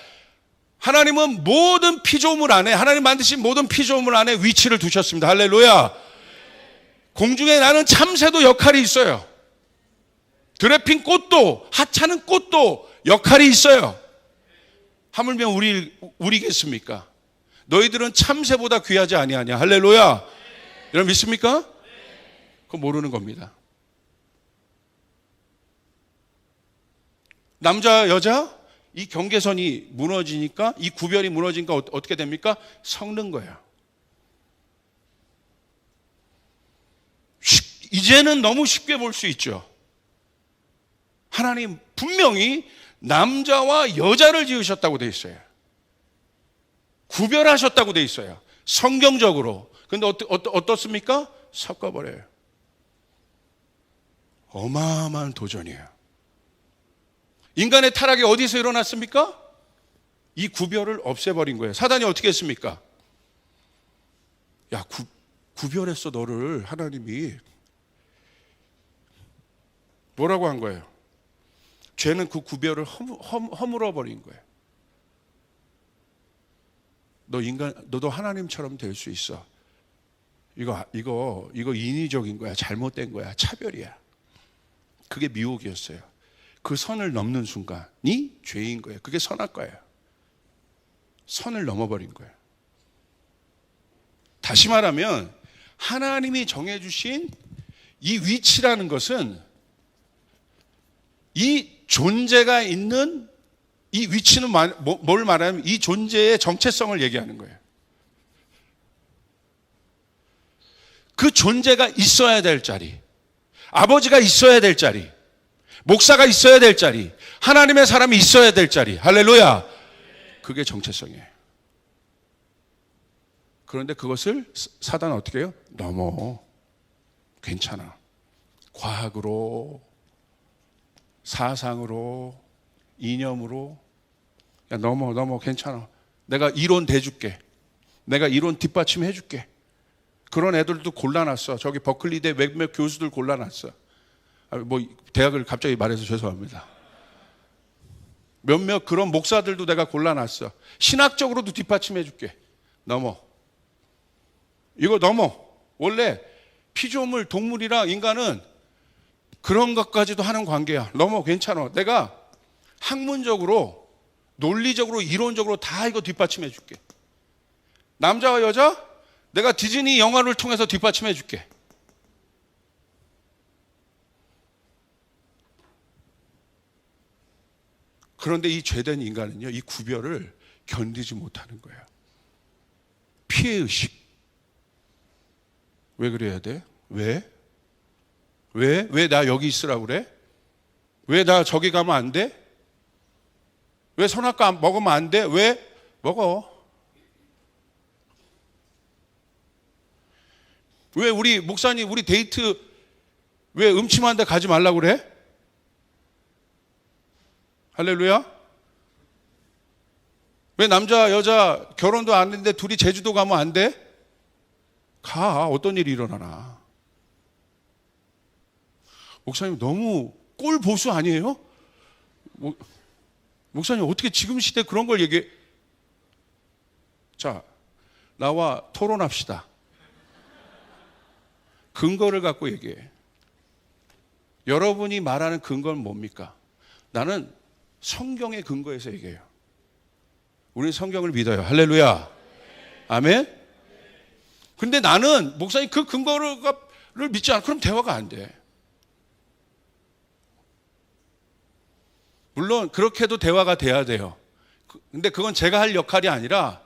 하나님은 모든 피조물 안에, 하나님 만드신 모든 피조물 안에 위치를 두셨습니다. 할렐루야. 공중에 나는 참새도 역할이 있어요. 드레핀 꽃도, 하찮은 꽃도 역할이 있어요. 하물며 우리겠습니까? 너희들은 참새보다 귀하지 아니하냐. 할렐루야. 여러분 믿습니까? 그거 모르는 겁니다. 남자, 여자, 이 경계선이 무너지니까, 이 구별이 무너지니까 어떻게 됩니까? 섞는 거예요. 이제는 너무 쉽게 볼 수 있죠. 하나님 분명히 남자와 여자를 지으셨다고 돼 있어요. 구별하셨다고 돼 있어요. 성경적으로. 근데 어떻습니까? 섞어버려요. 어마어마한 도전이에요. 인간의 타락이 어디서 일어났습니까? 이 구별을 없애버린 거예요. 사단이 어떻게 했습니까? 야, 구별했어 너를. 하나님이 뭐라고 한 거예요? 죄는 그 구별을 허물어버린 거예요. 너도 하나님처럼 될 수 있어. 이거 인위적인 거야. 잘못된 거야. 차별이야. 그게 미혹이었어요. 그 선을 넘는 순간이 죄인 거예요. 그게 선악과예요. 선을 넘어버린 거예요. 다시 말하면 하나님이 정해주신 이 위치라는 것은 이 존재가 있는 이 위치는 뭘 말하냐면 이 존재의 정체성을 얘기하는 거예요. 그 존재가 있어야 될 자리, 아버지가 있어야 될 자리, 목사가 있어야 될 자리, 하나님의 사람이 있어야 될 자리. 할렐루야. 그게 정체성이에요. 그런데 그것을 사단은 어떻게 해요? 넘어. 괜찮아. 과학으로, 사상으로, 이념으로, 야 넘어 괜찮아. 내가 이론 대줄게. 내가 이론 뒷받침 해줄게. 그런 애들도 골라놨어. 저기 버클리대 몇몇 교수들 골라놨어. 뭐 대학을 갑자기 말해서 죄송합니다. 몇몇 그런 목사들도 내가 골라놨어. 신학적으로도 뒷받침해줄게. 넘어. 이거 넘어. 원래 피조물, 동물이랑 인간은 그런 것까지도 하는 관계야. 넘어. 괜찮아. 내가 학문적으로, 논리적으로, 이론적으로 다 이거 뒷받침해줄게. 남자와 여자, 내가 디즈니 영화를 통해서 뒷받침해줄게. 그런데 이 죄된 인간은요, 이 구별을 견디지 못하는 거예요. 피해의식. 왜 그래야 돼? 왜 나 여기 있으라고 그래? 왜 나 저기 가면 안 돼? 왜 선악과 먹으면 안 돼? 왜? 먹어. 왜 우리 목사님 우리 데이트 왜 음침한 데 가지 말라고 그래? 할렐루야. 왜 남자 여자 결혼도 안 했는데 둘이 제주도 가면 안 돼? 가. 어떤 일이 일어나나. 목사님 너무 꼴 보수 아니에요? 목사님 어떻게 지금 시대 그런 걸 얘기해? 자, 나와 토론합시다. 근거를 갖고 얘기해. 여러분이 말하는 근거는 뭡니까? 나는 성경의 근거에서 얘기해요. 우리는 성경을 믿어요. 할렐루야. 아멘. 근데 나는 목사님 그 근거를 믿지 않아. 그럼 대화가 안 돼. 물론 그렇게 해도 대화가 돼야 돼요. 근데 그건 제가 할 역할이 아니라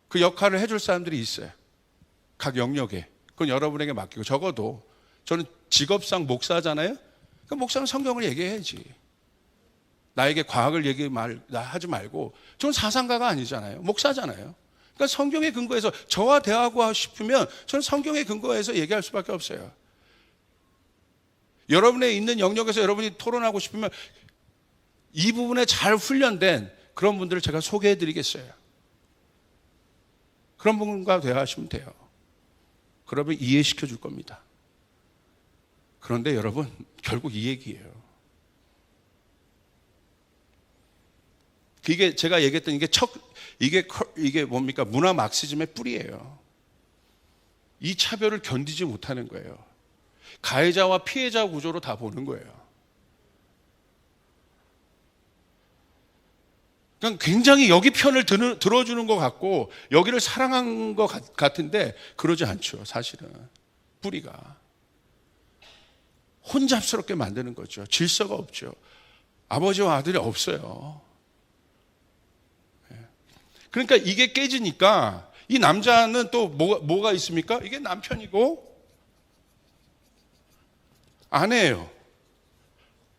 그 역할을 해줄 사람들이 있어요. 각 영역에. 그건 여러분에게 맡기고, 적어도 저는 직업상 목사잖아요. 그러니까 목사는 성경을 얘기해야지. 나에게 과학을 하지 말고. 저는 사상가가 아니잖아요. 목사잖아요. 그러니까 성경의 근거에서 저와 대화하고 싶으면 저는 성경의 근거에서 얘기할 수밖에 없어요. 여러분의 있는 영역에서 여러분이 토론하고 싶으면 이 부분에 잘 훈련된 그런 분들을 제가 소개해 드리겠어요. 그런 분과 대화하시면 돼요. 그러면 이해시켜 줄 겁니다. 그런데 여러분, 결국 이 얘기예요. 이게 제가 얘기했던 이게 뭡니까? 문화 막시즘의 뿌리예요. 이 차별을 견디지 못하는 거예요. 가해자와 피해자 구조로 다 보는 거예요. 그러니까 굉장히 여기 편을 들어주는 것 같고 여기를 사랑한 것 같은데 그러지 않죠. 사실은 뿌리가 혼잡스럽게 만드는 거죠. 질서가 없죠. 아버지와 아들이 없어요. 그러니까 이게 깨지니까 이 남자는 또 뭐가 있습니까? 이게 남편이고 아내예요.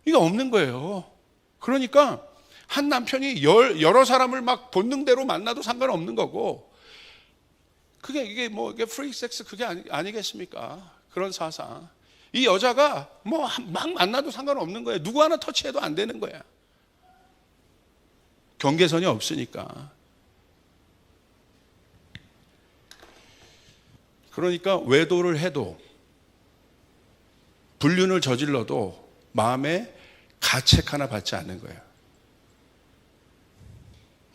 이게 없는 거예요. 그러니까 한 남편이 여러 사람을 막 본능대로 만나도 상관없는 거고, 이게 프리 섹스 그게 아니겠습니까? 그런 사상. 이 여자가 막 만나도 상관없는 거예요. 누구 하나 터치해도 안 되는 거야. 경계선이 없으니까. 그러니까 외도를 해도, 불륜을 저질러도 마음에 가책 하나 받지 않는 거예요.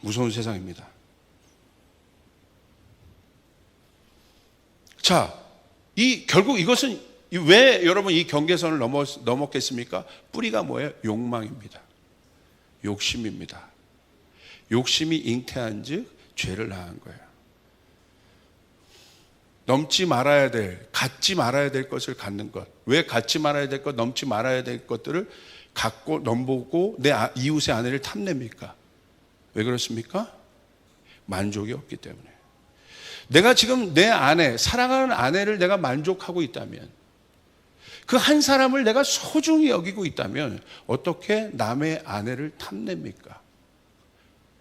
무서운 세상입니다. 자, 결국 이것은 왜 여러분 이 경계선을 넘었겠습니까? 뿌리가 뭐예요? 욕망입니다. 욕심입니다. 욕심이 잉태한 즉 죄를 낳은 거예요. 넘지 말아야 될, 갖지 말아야 될 것을 갖는 것. 왜 갖지 말아야 될 것, 넘지 말아야 될 것들을 갖고 넘보고 내 이웃의 아내를 탐냅니까? 왜 그렇습니까? 만족이 없기 때문에. 내가 지금 내 아내, 사랑하는 아내를 내가 만족하고 있다면, 그 한 사람을 내가 소중히 여기고 있다면 어떻게 남의 아내를 탐냅니까?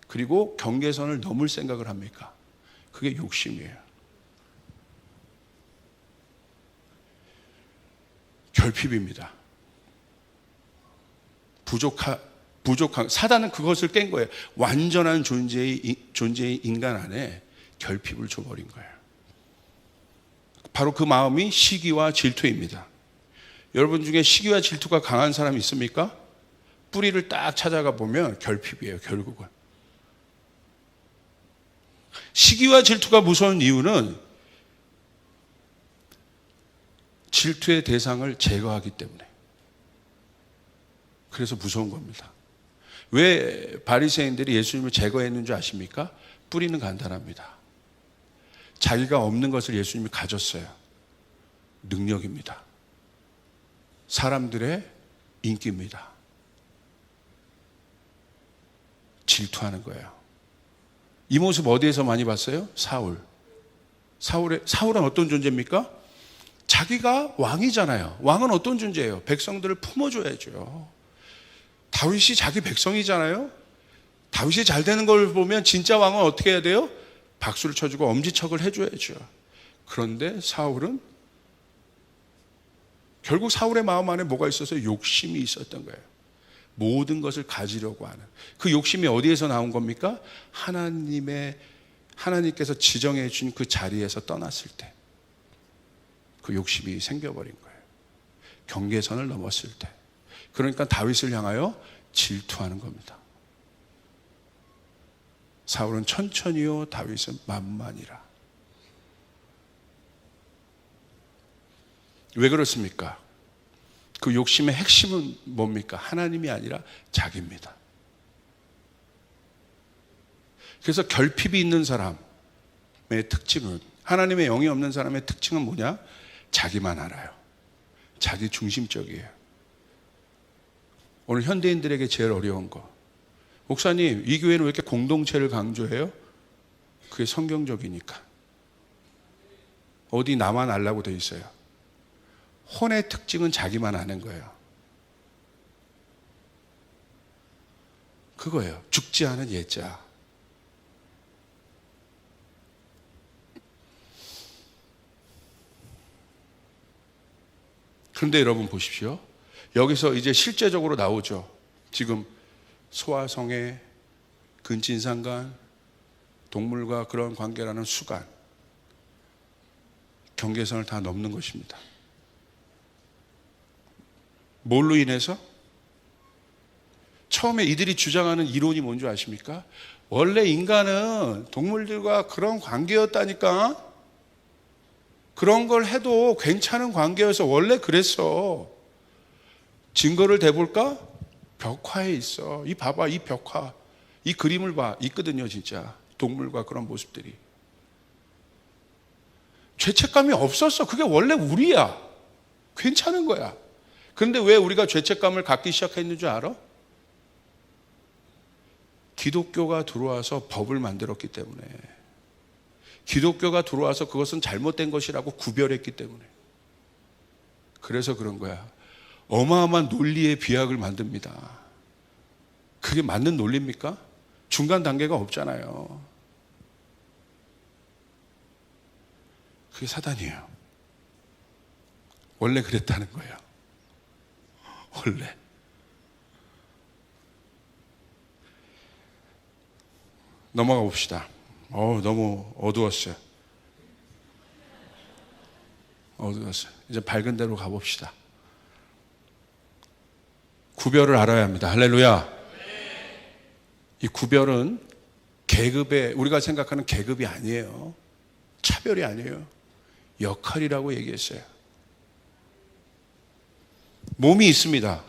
그리고 경계선을 넘을 생각을 합니까? 그게 욕심이에요. 결핍입니다. 부족한 사단은 그것을 깬 거예요. 완전한 존재의 인간 안에 결핍을 줘버린 거예요. 바로 그 마음이 시기와 질투입니다. 여러분 중에 시기와 질투가 강한 사람이 있습니까? 뿌리를 딱 찾아가 보면 결핍이에요. 결국은 시기와 질투가 무서운 이유는 질투의 대상을 제거하기 때문에. 그래서 무서운 겁니다. 왜 바리새인들이 예수님을 제거했는 줄 아십니까? 뿌리는 간단합니다. 자기가 없는 것을 예수님이 가졌어요. 능력입니다. 사람들의 인기입니다. 질투하는 거예요. 이 모습 어디에서 많이 봤어요? 사울은 어떤 존재입니까? 자기가 왕이잖아요. 왕은 어떤 존재예요? 백성들을 품어줘야죠. 다윗이 자기 백성이잖아요. 다윗이 잘 되는 걸 보면 진짜 왕은 어떻게 해야 돼요? 박수를 쳐주고 엄지척을 해줘야죠. 그런데 사울은 결국 사울의 마음 안에 뭐가 있어서 욕심이 있었던 거예요. 모든 것을 가지려고 하는 그 욕심이 어디에서 나온 겁니까? 하나님께서 지정해 준 그 자리에서 떠났을 때 그 욕심이 생겨버린 거예요. 경계선을 넘었을 때. 그러니까 다윗을 향하여 질투하는 겁니다. 사울은 천천히요, 다윗은 만만이라. 왜 그렇습니까? 그 욕심의 핵심은 뭡니까? 하나님이 아니라 자기입니다. 그래서 결핍이 있는 사람의 특징은, 하나님의 영이 없는 사람의 특징은 뭐냐? 자기만 알아요. 자기 중심적이에요. 오늘 현대인들에게 제일 어려운 거, 목사님 이 교회는 왜 이렇게 공동체를 강조해요? 그게 성경적이니까. 어디 나만 알라고 돼 있어요. 혼의 특징은 자기만 아는 거예요. 그거예요. 죽지 않은 예자. 그런데 여러분 보십시오. 여기서 이제 실제적으로 나오죠. 지금 소아성애, 근친상간, 동물과 그런 관계라는 수간, 경계선을 다 넘는 것입니다. 뭘로 인해서? 처음에 이들이 주장하는 이론이 뭔지 아십니까? 원래 인간은 동물들과 그런 관계였다니까. 그런 걸 해도 괜찮은 관계여서 원래 그랬어. 증거를 대볼까? 벽화에 있어. 이 봐봐, 이 벽화, 이 그림을 봐. 있거든요, 진짜. 동물과 그런 모습들이. 죄책감이 없었어. 그게 원래 우리야. 괜찮은 거야. 그런데 왜 우리가 죄책감을 갖기 시작했는 줄 알아? 기독교가 들어와서 법을 만들었기 때문에. 기독교가 들어와서 그것은 잘못된 것이라고 구별했기 때문에. 그래서 그런 거야. 어마어마한 논리의 비약을 만듭니다. 그게 맞는 논리입니까? 중간 단계가 없잖아요. 그게 사단이에요. 원래 그랬다는 거예요. 원래. 넘어가 봅시다. 너무 어두웠어요. 이제 밝은 데로 가봅시다. 구별을 알아야 합니다. 할렐루야. 이 구별은 계급의, 우리가 생각하는 계급이 아니에요. 차별이 아니에요. 역할이라고 얘기했어요. 몸이 있습니다.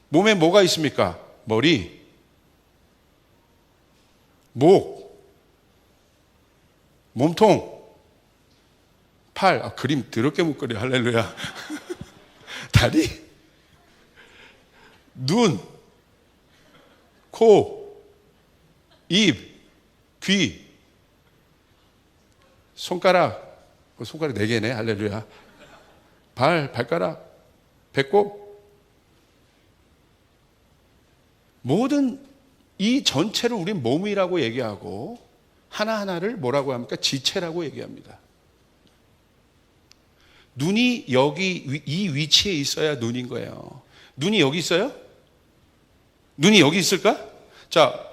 몸에 뭐가 있습니까? 머리, 목, 몸통, 팔, 그림 더럽게 못 그려. 할렐루야. 다리, 눈, 코, 입, 귀, 손가락 4개네. 할렐루야. 발가락, 배꼽, 모든 이 전체를 우리 몸이라고 얘기하고 하나하나를 뭐라고 합니까? 지체라고 얘기합니다. 눈이 여기 이 위치에 있어야 눈인 거예요. 눈이 여기 있어요? 눈이 여기 있을까? 자,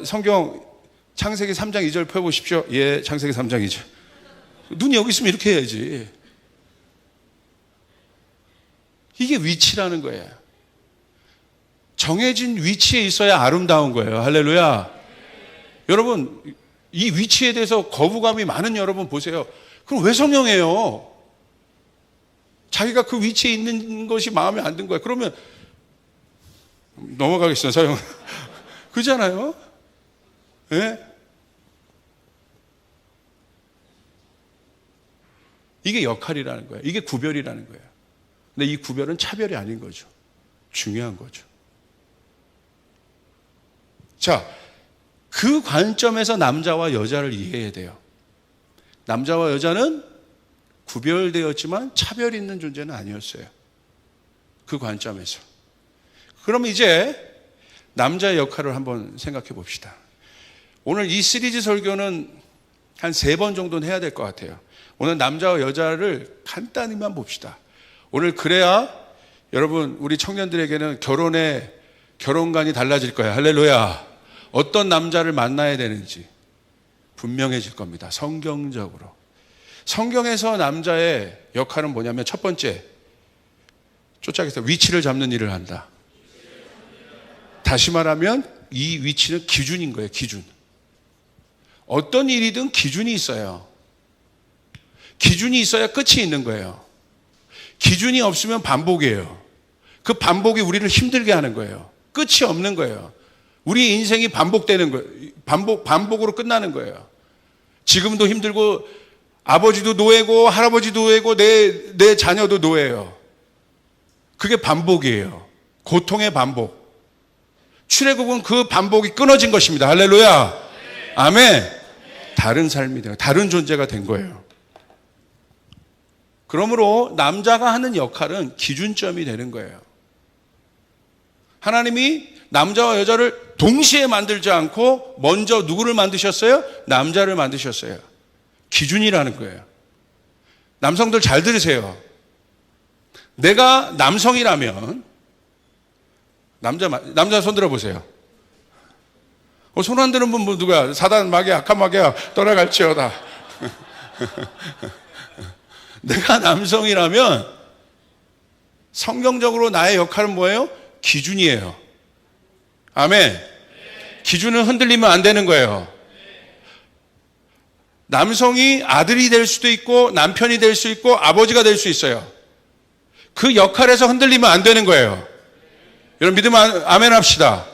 성경 창세기 3장 2절 펴보십시오. 예, 창세기 3장 2절. 눈이 여기 있으면 이렇게 해야지. 이게 위치라는 거예요. 정해진 위치에 있어야 아름다운 거예요. 할렐루야. 여러분, 이 위치에 대해서 거부감이 많은 여러분 보세요. 그럼 왜 성령이에요? 자기가 그 위치에 있는 것이 마음에 안 든 거야. 그러면 넘어가겠어요. 사용. 그잖아요. 예? 이게 역할이라는 거예요. 이게 구별이라는 거예요. 근데 이 구별은 차별이 아닌 거죠. 중요한 거죠. 자, 그 관점에서 남자와 여자를 이해해야 돼요. 남자와 여자는 구별되었지만 차별 있는 존재는 아니었어요. 그 관점에서. 그럼 이제 남자의 역할을 한번 생각해 봅시다. 오늘 이 시리즈 설교는 한 3번 정도는 해야 될 것 같아요. 오늘 남자와 여자를 간단히만 봅시다. 오늘 그래야 여러분 우리 청년들에게는 결혼관이 달라질 거예요. 할렐루야. 어떤 남자를 만나야 되는지 분명해질 겁니다. 성경적으로. 성경에서 남자의 역할은 뭐냐면 첫 번째, 쫓아가서 위치를 잡는 일을 한다. 다시 말하면 이 위치는 기준인 거예요. 기준. 어떤 일이든 기준이 있어요. 기준이 있어야 끝이 있는 거예요. 기준이 없으면 반복이에요. 그 반복이 우리를 힘들게 하는 거예요. 끝이 없는 거예요. 우리 인생이 반복되는 거예요. 반복으로 끝나는 거예요. 지금도 힘들고 아버지도 노예고 할아버지도 노예고 내 자녀도 노예예요. 그게 반복이에요. 고통의 반복. 출애굽은 그 반복이 끊어진 것입니다. 할렐루야. 아멘. 다른 삶이 돼요. 다른 존재가 된 거예요. 그러므로 남자가 하는 역할은 기준점이 되는 거예요. 하나님이 남자와 여자를 동시에 만들지 않고 먼저 누구를 만드셨어요? 남자를 만드셨어요. 기준이라는 거예요. 남성들 잘 들으세요. 내가 남성이라면 남자 손 들어보세요. 손 안 드는 분 누구야? 사단 마귀야, 악한 마귀야, 떠나갈지어다. 내가 남성이라면 성경적으로 나의 역할은 뭐예요? 기준이에요. 아멘. 기준은 흔들리면 안 되는 거예요. 남성이 아들이 될 수도 있고 남편이 될 수 있고 아버지가 될 수 있어요. 그 역할에서 흔들리면 안 되는 거예요. 여러분 믿으면 아멘 합시다.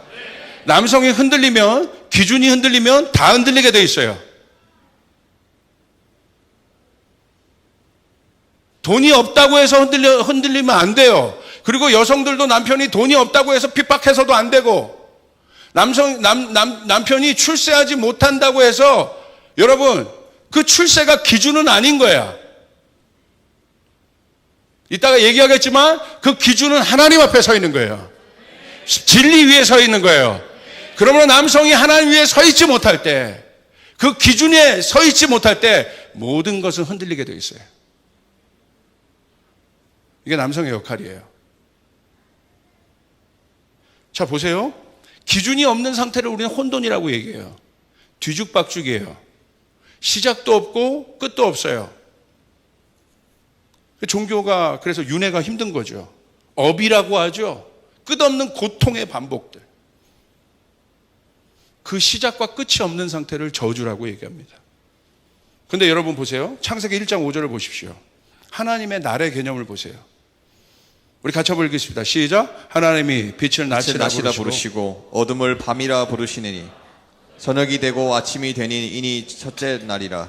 남성이 흔들리면, 기준이 흔들리면 다 흔들리게 돼 있어요. 돈이 없다고 해서 흔들리면 안 돼요. 그리고 여성들도 남편이 돈이 없다고 해서 핍박해서도 안 되고, 남편이 출세하지 못한다고 해서 여러분 그 출세가 기준은 아닌 거야. 이따가 얘기하겠지만 그 기준은 하나님 앞에 서 있는 거예요. 진리 위에 서 있는 거예요. 그러므로 남성이 하나님 위에 서 있지 못할 때, 그 기준에 서 있지 못할 때 모든 것은 흔들리게 되어 있어요. 이게 남성의 역할이에요. 자, 보세요. 기준이 없는 상태를 우리는 혼돈이라고 얘기해요. 뒤죽박죽이에요. 시작도 없고 끝도 없어요. 종교가 그래서 윤회가 힘든 거죠. 업이라고 하죠. 끝없는 고통의 반복들. 그 시작과 끝이 없는 상태를 저주라고 얘기합니다. 그런데 여러분 보세요. 창세기 1장 5절을 보십시오. 하나님의 날의 개념을 보세요. 우리 같이 한번 읽겠습니다. 시작. 하나님이 빛을 낮이라 부르시고 어둠을 밤이라 부르시느니 저녁이 되고 아침이 되니 이니 첫째 날이라.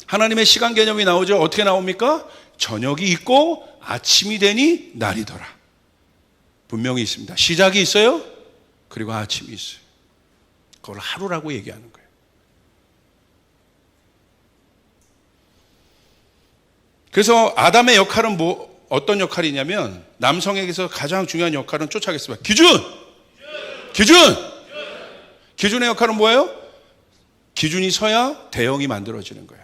하나님의 시간 개념이 나오죠. 어떻게 나옵니까? 저녁이 있고 아침이 되니 날이더라. 분명히 있습니다. 시작이 있어요. 그리고 아침이 있어요. 그걸 하루라고 얘기하는 거예요. 그래서 아담의 역할은 어떤 역할이냐면, 남성에게서 가장 중요한 역할은 쫓아가겠습니다. 기준의 역할은 뭐예요? 기준이 서야 대형이 만들어지는 거예요.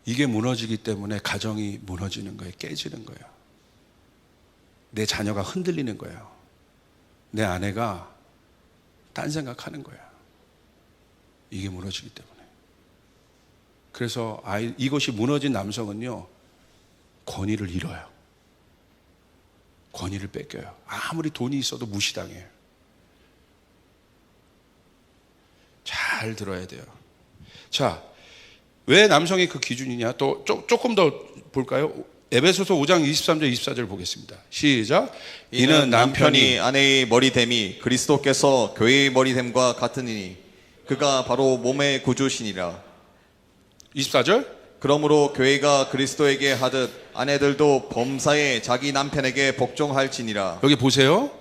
이게 무너지기 때문에 가정이 무너지는 거예요. 깨지는 거예요. 내 자녀가 흔들리는 거예요. 내 아내가 딴 생각하는 거예요. 이게 무너지기 때문에. 그래서 이것이 무너진 남성은요, 권위를 잃어요. 권위를 뺏겨요. 아무리 돈이 있어도 무시당해요. 잘 들어야 돼요. 자, 왜 남성이 그 기준이냐? 또 조금 더 볼까요? 에베소서 5장 23절 24절 보겠습니다. 시작. 이는 남편이 아내의 머리됨이 그리스도께서 교회의 머리됨과 같으니 그가 바로 몸의 구주시니라. 24절. 그러므로 교회가 그리스도에게 하듯 아내들도 범사에 자기 남편에게 복종할지니라. 여기 보세요.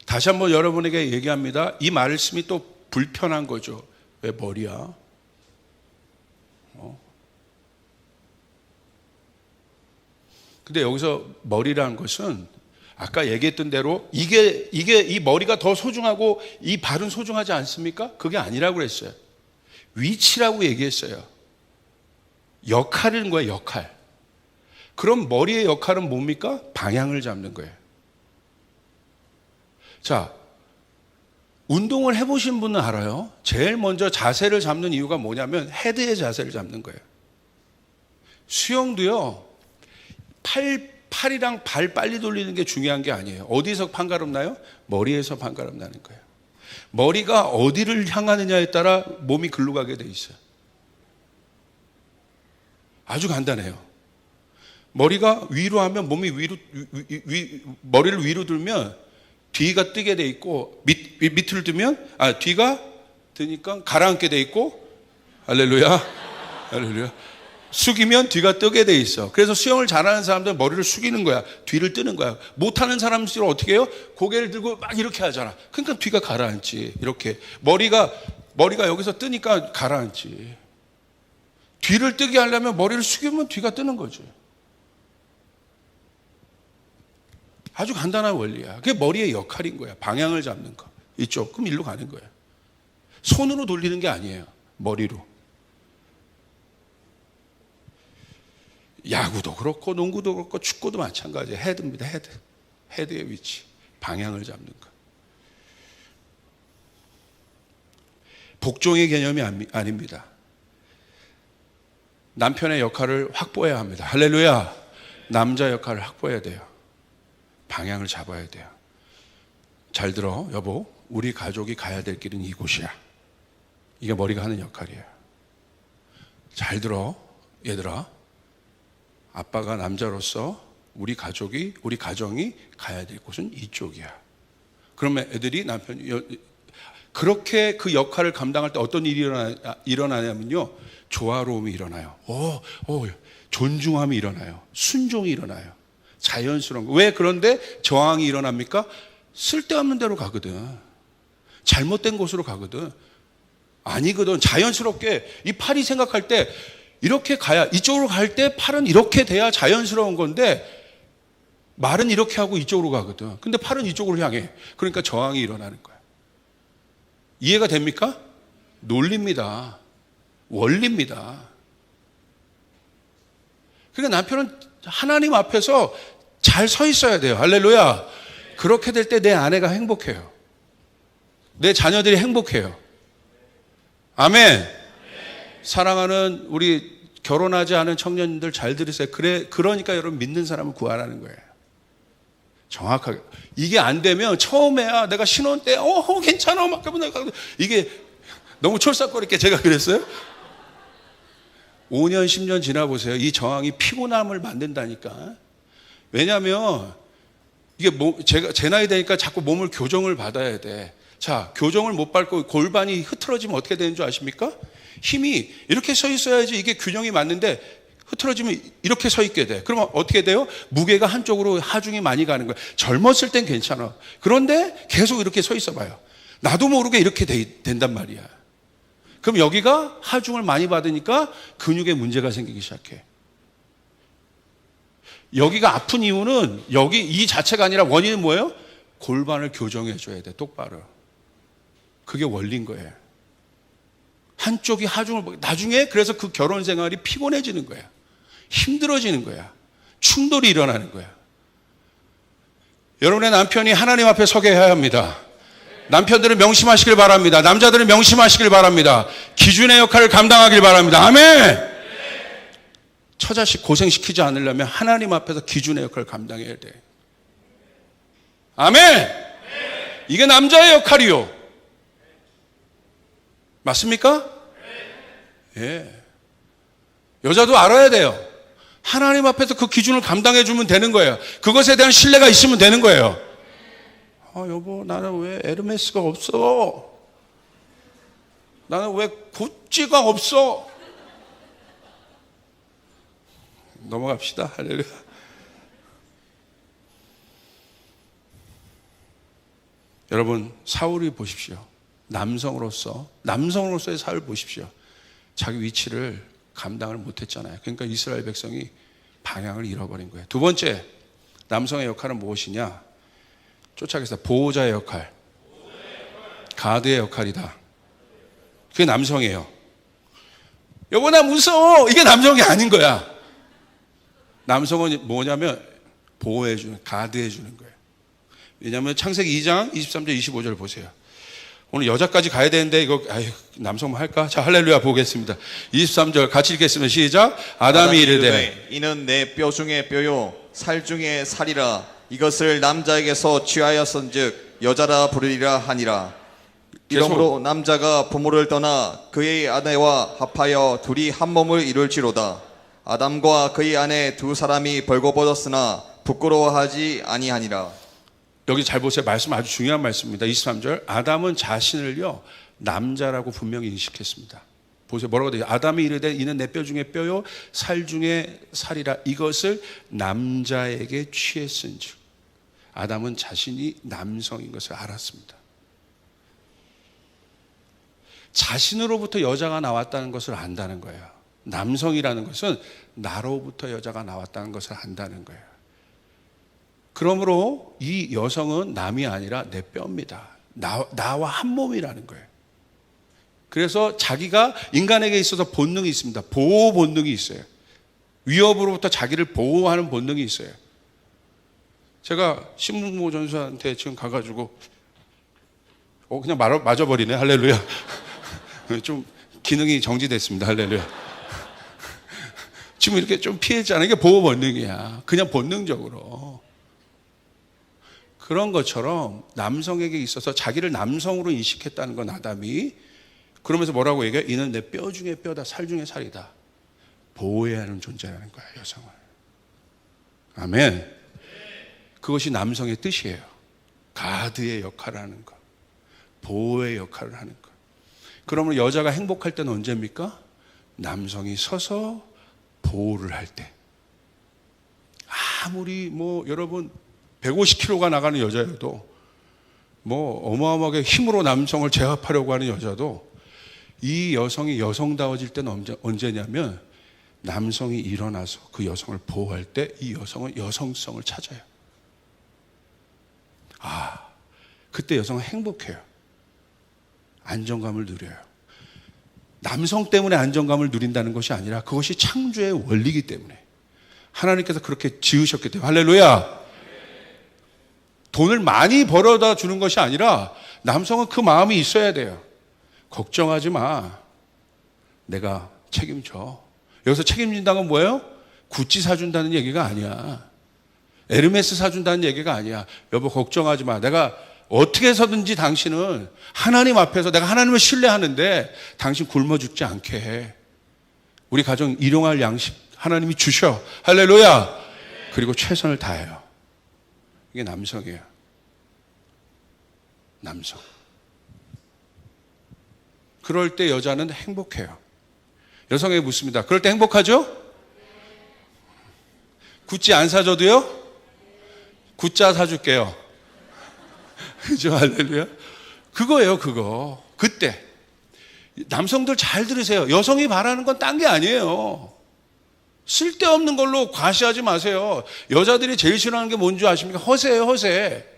다시 한번 여러분에게 얘기합니다. 이 말씀이 또 불편한 거죠. 왜 머리야? 근데 여기서 머리라는 것은 아까 얘기했던 대로 이게 이 머리가 더 소중하고 이 발은 소중하지 않습니까? 그게 아니라고 그랬어요. 위치라고 얘기했어요. 역할인 거예요, 역할. 그럼 머리의 역할은 뭡니까? 방향을 잡는 거예요. 자, 운동을 해보신 분은 알아요. 제일 먼저 자세를 잡는 이유가 뭐냐면 헤드의 자세를 잡는 거예요. 수영도요, 팔이랑 발 빨리 돌리는 게 중요한 게 아니에요. 어디서 판가름 나요? 머리에서 판가름 나는 거예요. 머리가 어디를 향하느냐에 따라 몸이 글로 가게 돼 있어요. 아주 간단해요. 머리가 위로 하면 몸이 머리를 위로 들면 뒤가 뜨게 돼 있고, 밑을 뜨면 뒤가 드니까 가라앉게 돼 있고, 할렐루야, 할렐루야. 숙이면 뒤가 뜨게 돼 있어. 그래서 수영을 잘하는 사람들은 머리를 숙이는 거야. 뒤를 뜨는 거야. 못하는 사람들은 어떻게 해요? 고개를 들고 막 이렇게 하잖아. 그러니까 뒤가 가라앉지. 이렇게 머리가 여기서 뜨니까 가라앉지. 뒤를 뜨게 하려면 머리를 숙이면 뒤가 뜨는 거죠. 아주 간단한 원리야. 그게 머리의 역할인 거야. 방향을 잡는 거. 이쪽, 그럼 일로 가는 거야. 손으로 돌리는 게 아니에요. 머리로. 야구도 그렇고 농구도 그렇고 축구도 마찬가지예요. 헤드입니다. 헤드의 위치, 방향을 잡는 것. 복종의 개념이 아닙니다. 남편의 역할을 확보해야 합니다. 할렐루야. 남자 역할을 확보해야 돼요. 방향을 잡아야 돼요. 잘 들어, 여보. 우리 가족이 가야 될 길은 이곳이야. 이게 머리가 하는 역할이에요. 잘 들어, 얘들아. 아빠가 남자로서 우리 가정이 가야 될 곳은 이쪽이야. 그러면 애들이 남편이 그렇게 그 역할을 감당할 때 어떤 일이 일어나냐면요, 조화로움이 일어나요. 존중함이 일어나요. 순종이 일어나요. 자연스러운 거. 왜 그런데 저항이 일어납니까? 쓸데없는 데로 가거든. 잘못된 곳으로 가거든. 아니거든. 자연스럽게 이 팔이 생각할 때 이렇게 가야, 이쪽으로 갈 때 팔은 이렇게 돼야 자연스러운 건데 말은 이렇게 하고 이쪽으로 가거든. 근데 팔은 이쪽으로 향해. 그러니까 저항이 일어나는 거야. 이해가 됩니까? 논리입니다. 원리입니다. 그러니까 남편은 하나님 앞에서 잘 서 있어야 돼요. 할렐루야. 그렇게 될 때 내 아내가 행복해요. 내 자녀들이 행복해요. 아멘. 사랑하는 우리 결혼하지 않은 청년들 잘 들으세요. 그러니까 여러분 믿는 사람을 구하라는 거예요. 정확하게. 이게 안 되면 처음에야 내가 신혼 때 괜찮아 막 이게 너무 촐싹거리게 제가 그랬어요. 5년 10년 지나보세요. 이 저항이 피곤함을 만든다니까. 왜냐하면 이게 제 나이 되니까 자꾸 몸을 교정을 받아야 돼. 자, 교정을 못 받고 골반이 흐트러지면 어떻게 되는 줄 아십니까? 힘이 이렇게 서 있어야지 이게 균형이 맞는데 흐트러지면 이렇게 서 있게 돼. 그러면 어떻게 돼요? 무게가 한쪽으로 하중이 많이 가는 거야. 젊었을 땐 괜찮아. 그런데 계속 이렇게 서 있어 봐요. 나도 모르게 이렇게 된단 말이야. 그럼 여기가 하중을 많이 받으니까 근육에 문제가 생기기 시작해. 여기가 아픈 이유는 여기 이 자체가 아니라 원인은 뭐예요? 골반을 교정해 줘야 돼. 똑바로. 그게 원리인 거예요. 한쪽이 하중을 나중에 그래서 그 결혼 생활이 피곤해지는 거야. 힘들어지는 거야. 충돌이 일어나는 거야. 여러분의 남편이 하나님 앞에 서게 해야 합니다. 남편들은 명심하시길 바랍니다. 남자들은 명심하시길 바랍니다. 기준의 역할을 감당하길 바랍니다. 아멘. 처자식 고생시키지 않으려면 하나님 앞에서 기준의 역할을 감당해야 돼. 아멘. 이게 남자의 역할이요. 맞습니까? 예. 여자도 알아야 돼요. 하나님 앞에서 그 기준을 감당해 주면 되는 거예요. 그것에 대한 신뢰가 있으면 되는 거예요. 여보, 나는 왜 에르메스가 없어? 나는 왜 구찌가 없어? 넘어갑시다. 할렐루야. 여러분, 사울이 보십시오. 남성으로서의 사울 보십시오. 자기 위치를 감당을 못했잖아요. 그러니까 이스라엘 백성이 방향을 잃어버린 거예요. 두 번째, 남성의 역할은 무엇이냐? 쫓아가겠습니다. 보호자의 역할. 가드의 역할이다. 그게 남성이에요. 여보, 나 무서워. 이게 남성이 아닌 거야. 남성은 뭐냐면 보호해주는, 가드해주는 거예요. 왜냐하면 창세기 2장 23절 25절 보세요. 오늘 여자까지 가야 되는데 이거 남성만 할까? 자, 할렐루야 보겠습니다. 23절 같이 읽겠습니다. 시작. 아담이 이르되 이는 내 뼈 중에 뼈요 살 중에 살이라. 이것을 남자에게서 취하였은즉 여자라 부르리라 하니라. 이러므로 남자가 부모를 떠나 그의 아내와 합하여 둘이 한 몸을 이룰지로다. 아담과 그의 아내 두 사람이 벌거벗었으나 부끄러워하지 아니하니라. 여기 잘 보세요. 말씀 아주 중요한 말씀입니다. 23절. 아담은 자신을요 남자라고 분명히 인식했습니다. 보세요. 뭐라고 돼요? 아담이 이르되 이는 내 뼈 중에 뼈요 살 중에 살이라. 이것을 남자에게 취했은즉. 아담은 자신이 남성인 것을 알았습니다. 자신으로부터 여자가 나왔다는 것을 안다는 거예요. 남성이라는 것은 나로부터 여자가 나왔다는 것을 안다는 거예요. 그러므로 이 여성은 남이 아니라 내 뼈입니다. 나와 한 몸이라는 거예요. 그래서 자기가 인간에게 있어서 본능이 있습니다. 보호 본능이 있어요. 위협으로부터 자기를 보호하는 본능이 있어요. 제가 신문모 전사한테 지금 가가지고 그냥 맞아버리네. 할렐루야. 좀 기능이 정지됐습니다. 할렐루야. 지금 이렇게 좀 피했잖아요. 이게 보호 본능이야. 그냥 본능적으로. 그런 것처럼 남성에게 있어서 자기를 남성으로 인식했다는 건 아담이. 그러면서 뭐라고 얘기해? 이는 내 뼈 중에 뼈다, 살 중에 살이다. 보호해야 하는 존재라는 거야, 여성을. 아멘. 그것이 남성의 뜻이에요. 가드의 역할을 하는 것, 보호의 역할을 하는 것. 그러면 여자가 행복할 때는 언제입니까? 남성이 서서 보호를 할 때. 아무리 여러분 150kg가 나가는 여자여도 어마어마하게 힘으로 남성을 제압하려고 하는 여자도 이 여성이 여성다워질 때는 언제냐면 남성이 일어나서 그 여성을 보호할 때 이 여성은 여성성을 찾아요. 그때 여성은 행복해요. 안정감을 누려요. 남성 때문에 안정감을 누린다는 것이 아니라 그것이 창조의 원리이기 때문에, 하나님께서 그렇게 지으셨기 때문에. 할렐루야. 돈을 많이 벌어다 주는 것이 아니라 남성은 그 마음이 있어야 돼요. 걱정하지 마, 내가 책임져. 여기서 책임진다는 건 뭐예요? 구찌 사준다는 얘기가 아니야. 에르메스 사준다는 얘기가 아니야. 여보 걱정하지 마, 내가 어떻게 해서든지 당신은 하나님 앞에서, 내가 하나님을 신뢰하는데 당신 굶어 죽지 않게 해. 우리 가정 일용할 양식 하나님이 주셔. 할렐루야. 그리고 최선을 다해요. 이게 남성이에요. 남성. 그럴 때 여자는 행복해요. 여성에게 묻습니다. 그럴 때 행복하죠? 구찌 안 사줘도요? 구짜 사줄게요. 그죠? 할렐루야. 그거예요, 그거. 그때. 남성들 잘 들으세요. 여성이 바라는 건 딴 게 아니에요. 쓸데없는 걸로 과시하지 마세요. 여자들이 제일 싫어하는 게 뭔지 아십니까? 허세예요, 허세.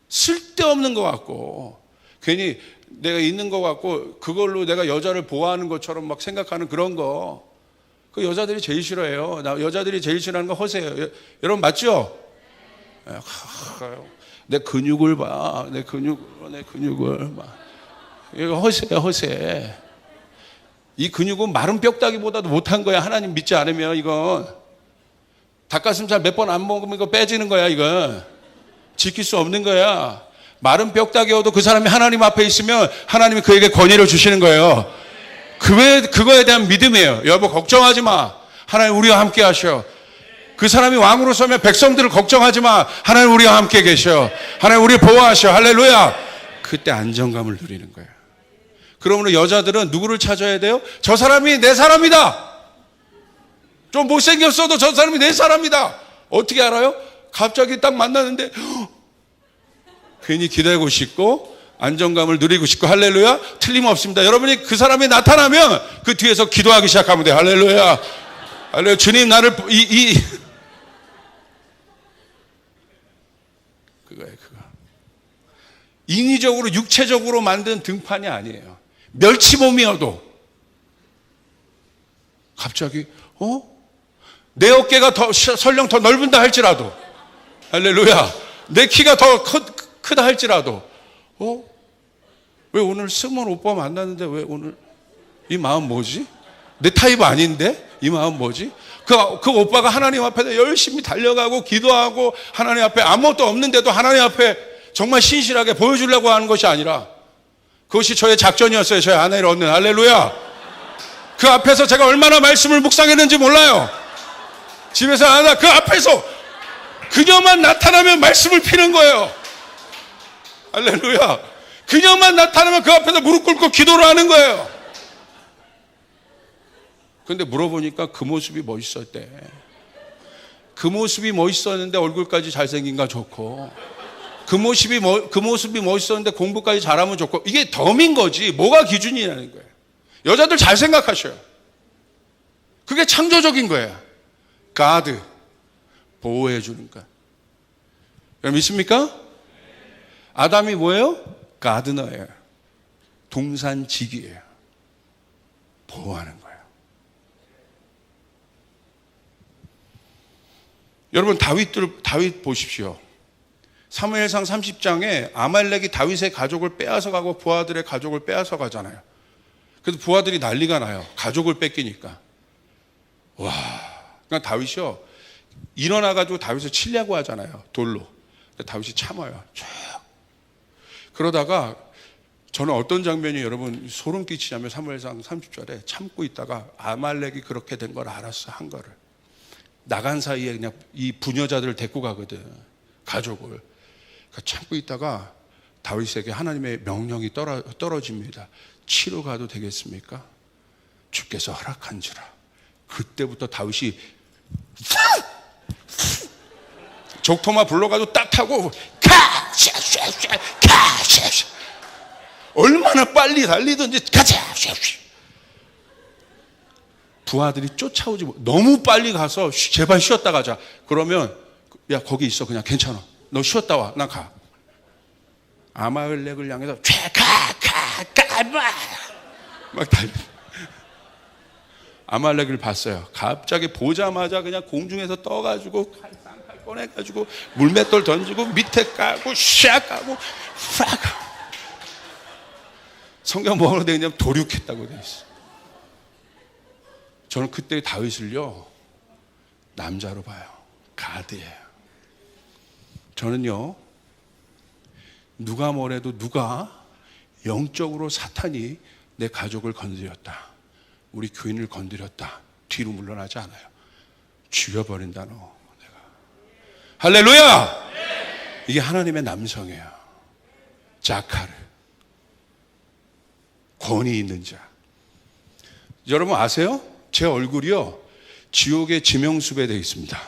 쓸데없는 것 같고, 괜히 내가 있는 것 같고, 그걸로 내가 여자를 보호하는 것처럼 막 생각하는 그런 거. 그 여자들이 제일 싫어해요. 여자들이 제일 싫어하는 건 허세예요. 여러분 맞죠? 내 근육을 봐. 내 근육을 막. 이거 허세야, 허세. 이 근육은 마른 뼈다귀보다도 못한 거야. 하나님 믿지 않으면. 이건 닭가슴살 몇 번 안 먹으면 이거 빼지는 거야. 이건 지킬 수 없는 거야. 마른 뼈다귀여도 그 사람이 하나님 앞에 있으면 하나님이 그에게 권위를 주시는 거예요. 그거에 대한 믿음이에요. 여보 걱정하지 마, 하나님 우리와 함께 하셔. 그 사람이 왕으로 서면 백성들을 걱정하지 마, 하나님 우리와 함께 계셔. 하나님 우리를 보호하셔. 할렐루야. 그때 안정감을 누리는 거예요. 그러므로 여자들은 누구를 찾아야 돼요? 저 사람이 내 사람이다. 좀 못생겼어도 저 사람이 내 사람이다. 어떻게 알아요? 갑자기 딱 만나는데 괜히 기대고 싶고 안정감을 누리고 싶고. 할렐루야. 틀림없습니다. 여러분이 그 사람이 나타나면 그 뒤에서 기도하기 시작하면 돼요. 할렐루야. 할렐루야. 주님 나를 그거예요, 그거. 인위적으로 육체적으로 만든 등판이 아니에요. 멸치몸이어도 갑자기 내 어깨가 설령 더 넓은다 할지라도, 할렐루야, 내 키가 더 크다 할지라도 왜 오늘 승원 오빠 만났는데 왜 오늘 이 마음 뭐지? 내 타입 아닌데 이 마음 뭐지? 그 오빠가 하나님 앞에 열심히 달려가고 기도하고 하나님 앞에 아무것도 없는데도 하나님 앞에 정말 신실하게 보여주려고 하는 것이 아니라, 그것이 저의 작전이었어요. 저의 아내를 얻는. 할렐루야. 그 앞에서 제가 얼마나 말씀을 묵상했는지 몰라요. 집에서 그 앞에서 그녀만 나타나면 말씀을 피는 거예요. 할렐루야. 그녀만 나타나면 그 앞에서 무릎 꿇고 기도를 하는 거예요. 근데 물어보니까 그 모습이 멋있었대. 그 모습이 멋있었는데 얼굴까지 잘생긴가 좋고, 그 모습이 멋있었는데 공부까지 잘하면 좋고. 이게 덤인 거지 뭐가 기준이냐는 거예요. 여자들 잘 생각하셔요. 그게 창조적인 거예요. 가드, 보호해 주는 것. 여러분 믿습니까? 아담이 뭐예요? 가드너예요. 동산지기예요. 보호하는 거예요. 여러분 다윗 보십시오. 사무엘상 30장에 아말렉이 다윗의 가족을 빼앗아 가고 부하들의 가족을 빼앗아 가잖아요. 그래서 부하들이 난리가 나요. 가족을 뺏기니까. 와, 그러니까 다윗이요 일어나가지고 다윗을 치려고 하잖아요. 돌로. 근데 다윗이 참아요. 쭉. 그러다가 저는 어떤 장면이 여러분 소름 끼치냐면, 사무엘상 30절에 참고 있다가 아말렉이 그렇게 된 걸 알았어. 한 거를 나간 사이에 그냥 이 부녀자들을 데리고 가거든, 가족을. 참고 있다가 다윗에게 하나님의 명령이 떨어집니다. 치러 가도 되겠습니까? 주께서 허락한지라. 그때부터 다윗이 족토마 불러가지고 딱 하고 얼마나 빨리 달리든지 가자. 부하들이 쫓아오지 너무 빨리 가서 제발 쉬었다 가자. 그러면 야 거기 있어 그냥 괜찮아. 너 쉬었다 와. 난 가. 아말렉을 향해서 막 달려. 아말렉을 봤어요. 갑자기 보자마자 그냥 공중에서 떠가지고 쌍칼 꺼내가지고 물맷돌 던지고 밑에 까고 샥 까고 팍. 성경 뭐라고 되어 있냐면 도륙했다고 되어 있어. 저는 그때 다윗을요 남자로 봐요. 가드예요. 저는요 누가 뭐래도 누가 영적으로 사탄이 내 가족을 건드렸다, 우리 교인을 건드렸다, 뒤로 물러나지 않아요. 죽여버린다 너 내가. 할렐루야. 이게 하나님의 남성이에요. 자카르, 권위 있는 자. 여러분 아세요? 제 얼굴이요 지옥의 지명수배 되어 있습니다.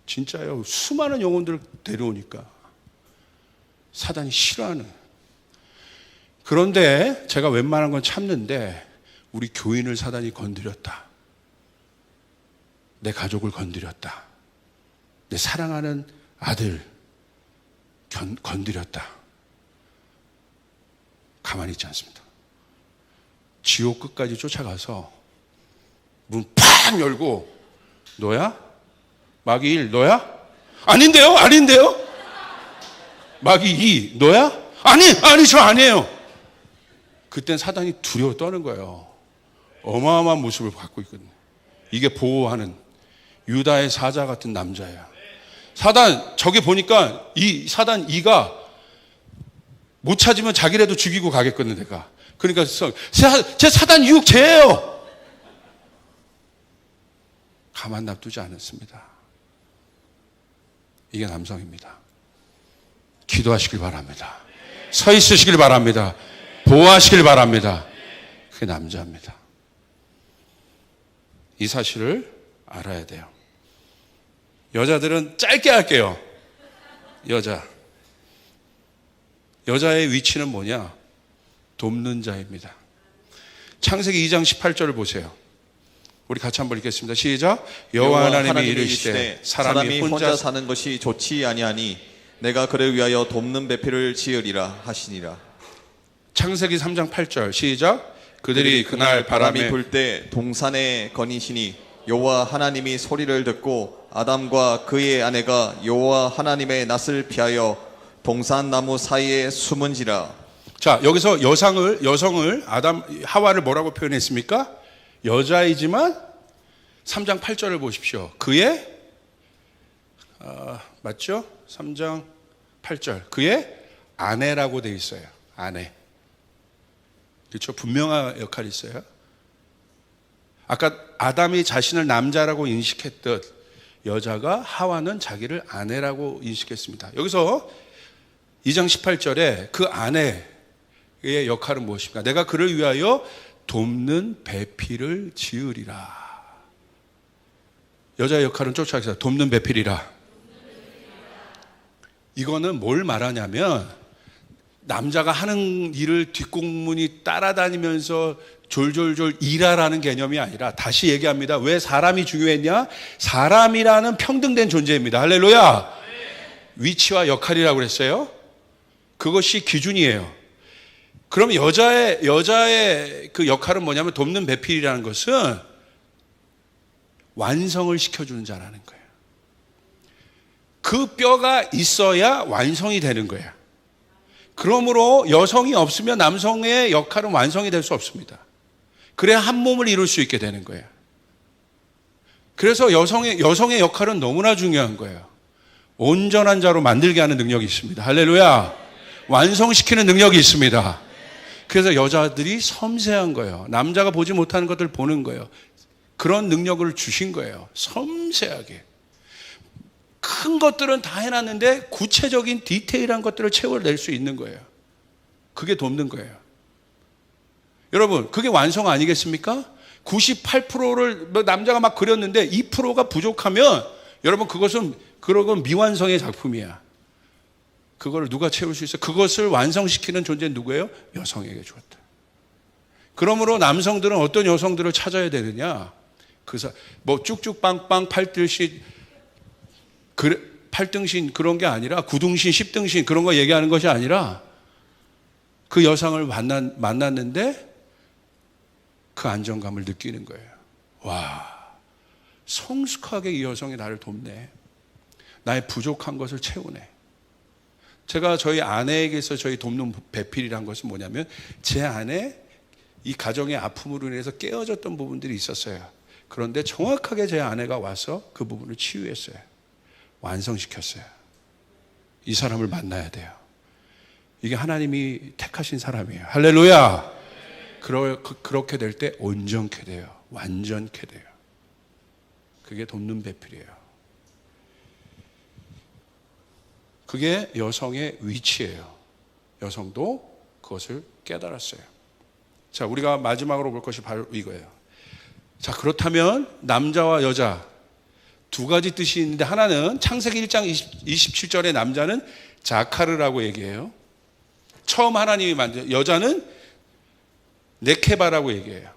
진짜요. 수많은 영혼들 데려오니까 사단이 싫어하는. 그런데 제가 웬만한 건 참는데 우리 교인을 사단이 건드렸다, 내 가족을 건드렸다, 내 사랑하는 아들 건드렸다, 가만히 있지 않습니다. 지옥 끝까지 쫓아가서 문 팍 열고 너야? 마귀 1 너야? 아닌데요? 마귀 2 너야? 아니 저 아니에요. 그땐 사단이 두려워 떠는 거예요. 어마어마한 모습을 갖고 있거든요. 이게 보호하는 유다의 사자 같은 남자야. 사단 저기 보니까 이 사단 2가 못 찾으면 자기라도 죽이고 가겠거든 내가. 그러니까 제 사단 유혹 쟤예요. 가만 놔두지 않았습니다. 이게 남성입니다. 기도하시길 바랍니다. 서 있으시길 바랍니다. 보호하시길 바랍니다. 그게 남자입니다. 이 사실을 알아야 돼요. 여자들은 짧게 할게요. 여자의 위치는 뭐냐? 돕는 자입니다. 창세기 2장 18절을 보세요. 우리 같이 한번 읽겠습니다. 시작. 여호와 하나님이 이르시되 사람이 혼자 사는 것이 좋지 아니하니 내가 그를 위하여 돕는 배필을 지으리라 하시니라. 창세기 3장 8절 시작. 그들이 그날 바람이 불 때 동산에 거니시니 여호와 하나님이 소리를 듣고 아담과 그의 아내가 여호와 하나님의 낯을 피하여 동산 나무 사이에 숨은지라. 자, 여기서 여성을 하와를 뭐라고 표현했습니까? 여자이지만 3장 8절을 보십시오. 그의 맞죠? 3장 8절 그의 아내라고 되어 있어요. 아내. 그렇죠? 분명한 역할이 있어요. 아까 아담이 자신을 남자라고 인식했듯 여자가 하와는 자기를 아내라고 인식했습니다. 여기서 2장 18절에 그 아내의 역할은 무엇입니까? 내가 그를 위하여 돕는 배필을 지으리라. 여자의 역할은 쫓아가서 돕는 배필이라. 이거는 뭘 말하냐면 남자가 하는 일을 뒷공문이 따라다니면서 졸졸졸 일하라는 개념이 아니라, 다시 얘기합니다. 왜 사람이 중요했냐? 사람이라는 평등된 존재입니다. 할렐루야. 위치와 역할이라고 그랬어요. 그것이 기준이에요. 그럼 여자의 그 역할은 뭐냐면 돕는 배필이라는 것은 완성을 시켜주는 자라는 거예요. 그 뼈가 있어야 완성이 되는 거예요. 그러므로 여성이 없으면 남성의 역할은 완성이 될 수 없습니다. 그래야 한 몸을 이룰 수 있게 되는 거예요. 그래서 여성의 역할은 너무나 중요한 거예요. 온전한 자로 만들게 하는 능력이 있습니다. 할렐루야. 완성시키는 능력이 있습니다. 그래서 여자들이 섬세한 거예요. 남자가 보지 못하는 것들을 보는 거예요. 그런 능력을 주신 거예요. 섬세하게. 큰 것들은 다 해놨는데 구체적인 디테일한 것들을 채워낼 수 있는 거예요. 그게 돕는 거예요. 여러분, 그게 완성 아니겠습니까? 98%를 남자가 막 그렸는데 2%가 부족하면 여러분 그건 미완성의 작품이야. 그걸 누가 채울 수 있어요? 그것을 완성시키는 존재는 누구예요? 여성에게 주었다. 그러므로 남성들은 어떤 여성들을 찾아야 되느냐? 뭐 쭉쭉 빵빵 팔등신 그런 게 아니라 구등신, 십등신 그런 거 얘기하는 것이 아니라 그 여성을 만났는데 그 안정감을 느끼는 거예요. 와, 성숙하게 이 여성이 나를 돕네. 나의 부족한 것을 채우네. 제가 저희 아내에게서 저희 돕는 배필이란 것은 뭐냐면 제 아내 이 가정의 아픔으로 인해서 깨어졌던 부분들이 있었어요. 그런데 정확하게 제 아내가 와서 그 부분을 치유했어요. 완성시켰어요. 이 사람을 만나야 돼요. 이게 하나님이 택하신 사람이에요. 할렐루야. 그렇게 될 때 온전케 돼요. 완전케 돼요. 그게 돕는 배필이에요. 그게 여성의 위치예요. 여성도 그것을 깨달았어요. 자, 우리가 마지막으로 볼 것이 바로 이거예요. 자, 그렇다면 남자와 여자 두 가지 뜻이 있는데, 하나는 창세기 1장 27절의 남자는 자카르라고 얘기해요. 처음 하나님이 만든, 여자는 네케바라고 얘기해요.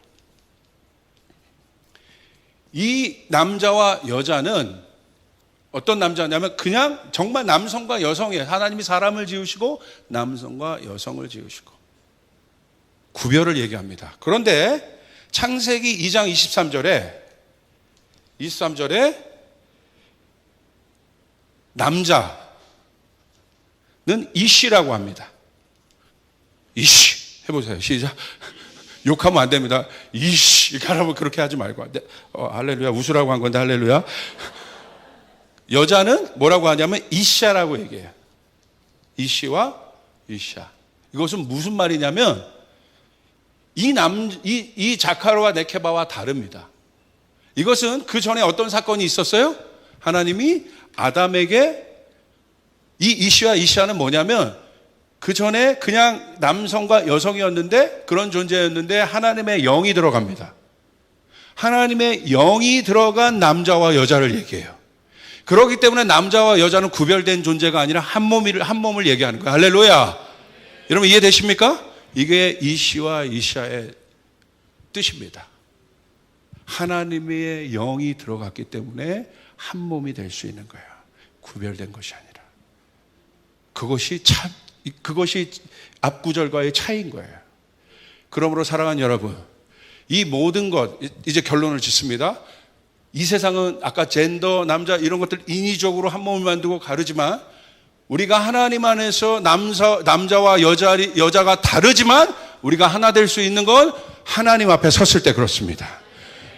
이 남자와 여자는 어떤 남자냐면 그냥 정말 남성과 여성이에요. 하나님이 사람을 지으시고 남성과 여성을 지으시고 구별을 얘기합니다. 그런데 창세기 2장 23절에 남자는 이시라고 합니다. 이시 해보세요. 시작. 욕하면 안 됩니다. 이시 이렇게 하라고 그렇게 하지 말고. 할렐루야. 웃으라고 한 건데 할렐루야. 여자는 뭐라고 하냐면 이샤라고 얘기해요. 이시와 이샤. 이것은 무슨 말이냐면 이 자카르와 네케바와 다릅니다. 이것은 그 전에 어떤 사건이 있었어요? 하나님이 아담에게 이 이시와 이샤는 뭐냐면 그 전에 그냥 남성과 여성이었는데 그런 존재였는데 하나님의 영이 들어갑니다. 하나님의 영이 들어간 남자와 여자를 얘기해요. 그렇기 때문에 남자와 여자는 구별된 존재가 아니라 한 몸을 얘기하는 거예요. 할렐루야. 여러분 이해되십니까? 이게 이시와 이샤의 뜻입니다. 하나님의 영이 들어갔기 때문에 한 몸이 될 수 있는 거예요. 구별된 것이 아니라. 그것이 앞구절과의 차이인 거예요. 그러므로 사랑하는 여러분, 이 모든 것, 이제 결론을 짓습니다. 이 세상은 아까 젠더, 남자 이런 것들 인위적으로 한 몸을 만들고 가르지만 우리가 하나님 안에서 남자와 여자가 다르지만 우리가 하나 될 수 있는 건 하나님 앞에 섰을 때 그렇습니다.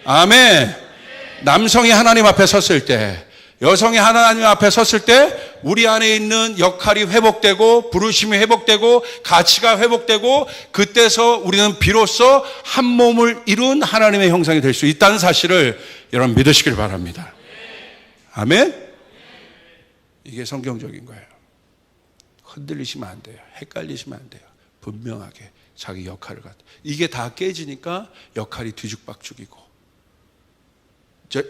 아멘. 남성이 하나님 앞에 섰을 때, 여성이 하나님 앞에 섰을 때 우리 안에 있는 역할이 회복되고 부르심이 회복되고 가치가 회복되고 그때서 우리는 비로소 한 몸을 이룬 하나님의 형상이 될 수 있다는 사실을 여러분 믿으시길 바랍니다. 아멘. 이게 성경적인 거예요. 흔들리시면 안 돼요. 헷갈리시면 안 돼요. 분명하게 자기 역할을 갖다. 이게 다 깨지니까 역할이 뒤죽박죽이고,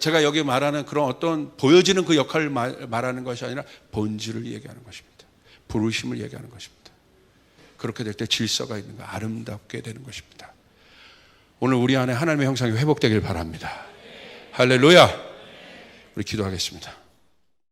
제가 여기 말하는 그런 어떤 보여지는 그 역할을 말하는 것이 아니라 본질을 얘기하는 것입니다. 부르심을 얘기하는 것입니다. 그렇게 될 때 질서가 있는 거, 아름답게 되는 것입니다. 오늘 우리 안에 하나님의 형상이 회복되길 바랍니다. 할렐루야. 우리 기도하겠습니다.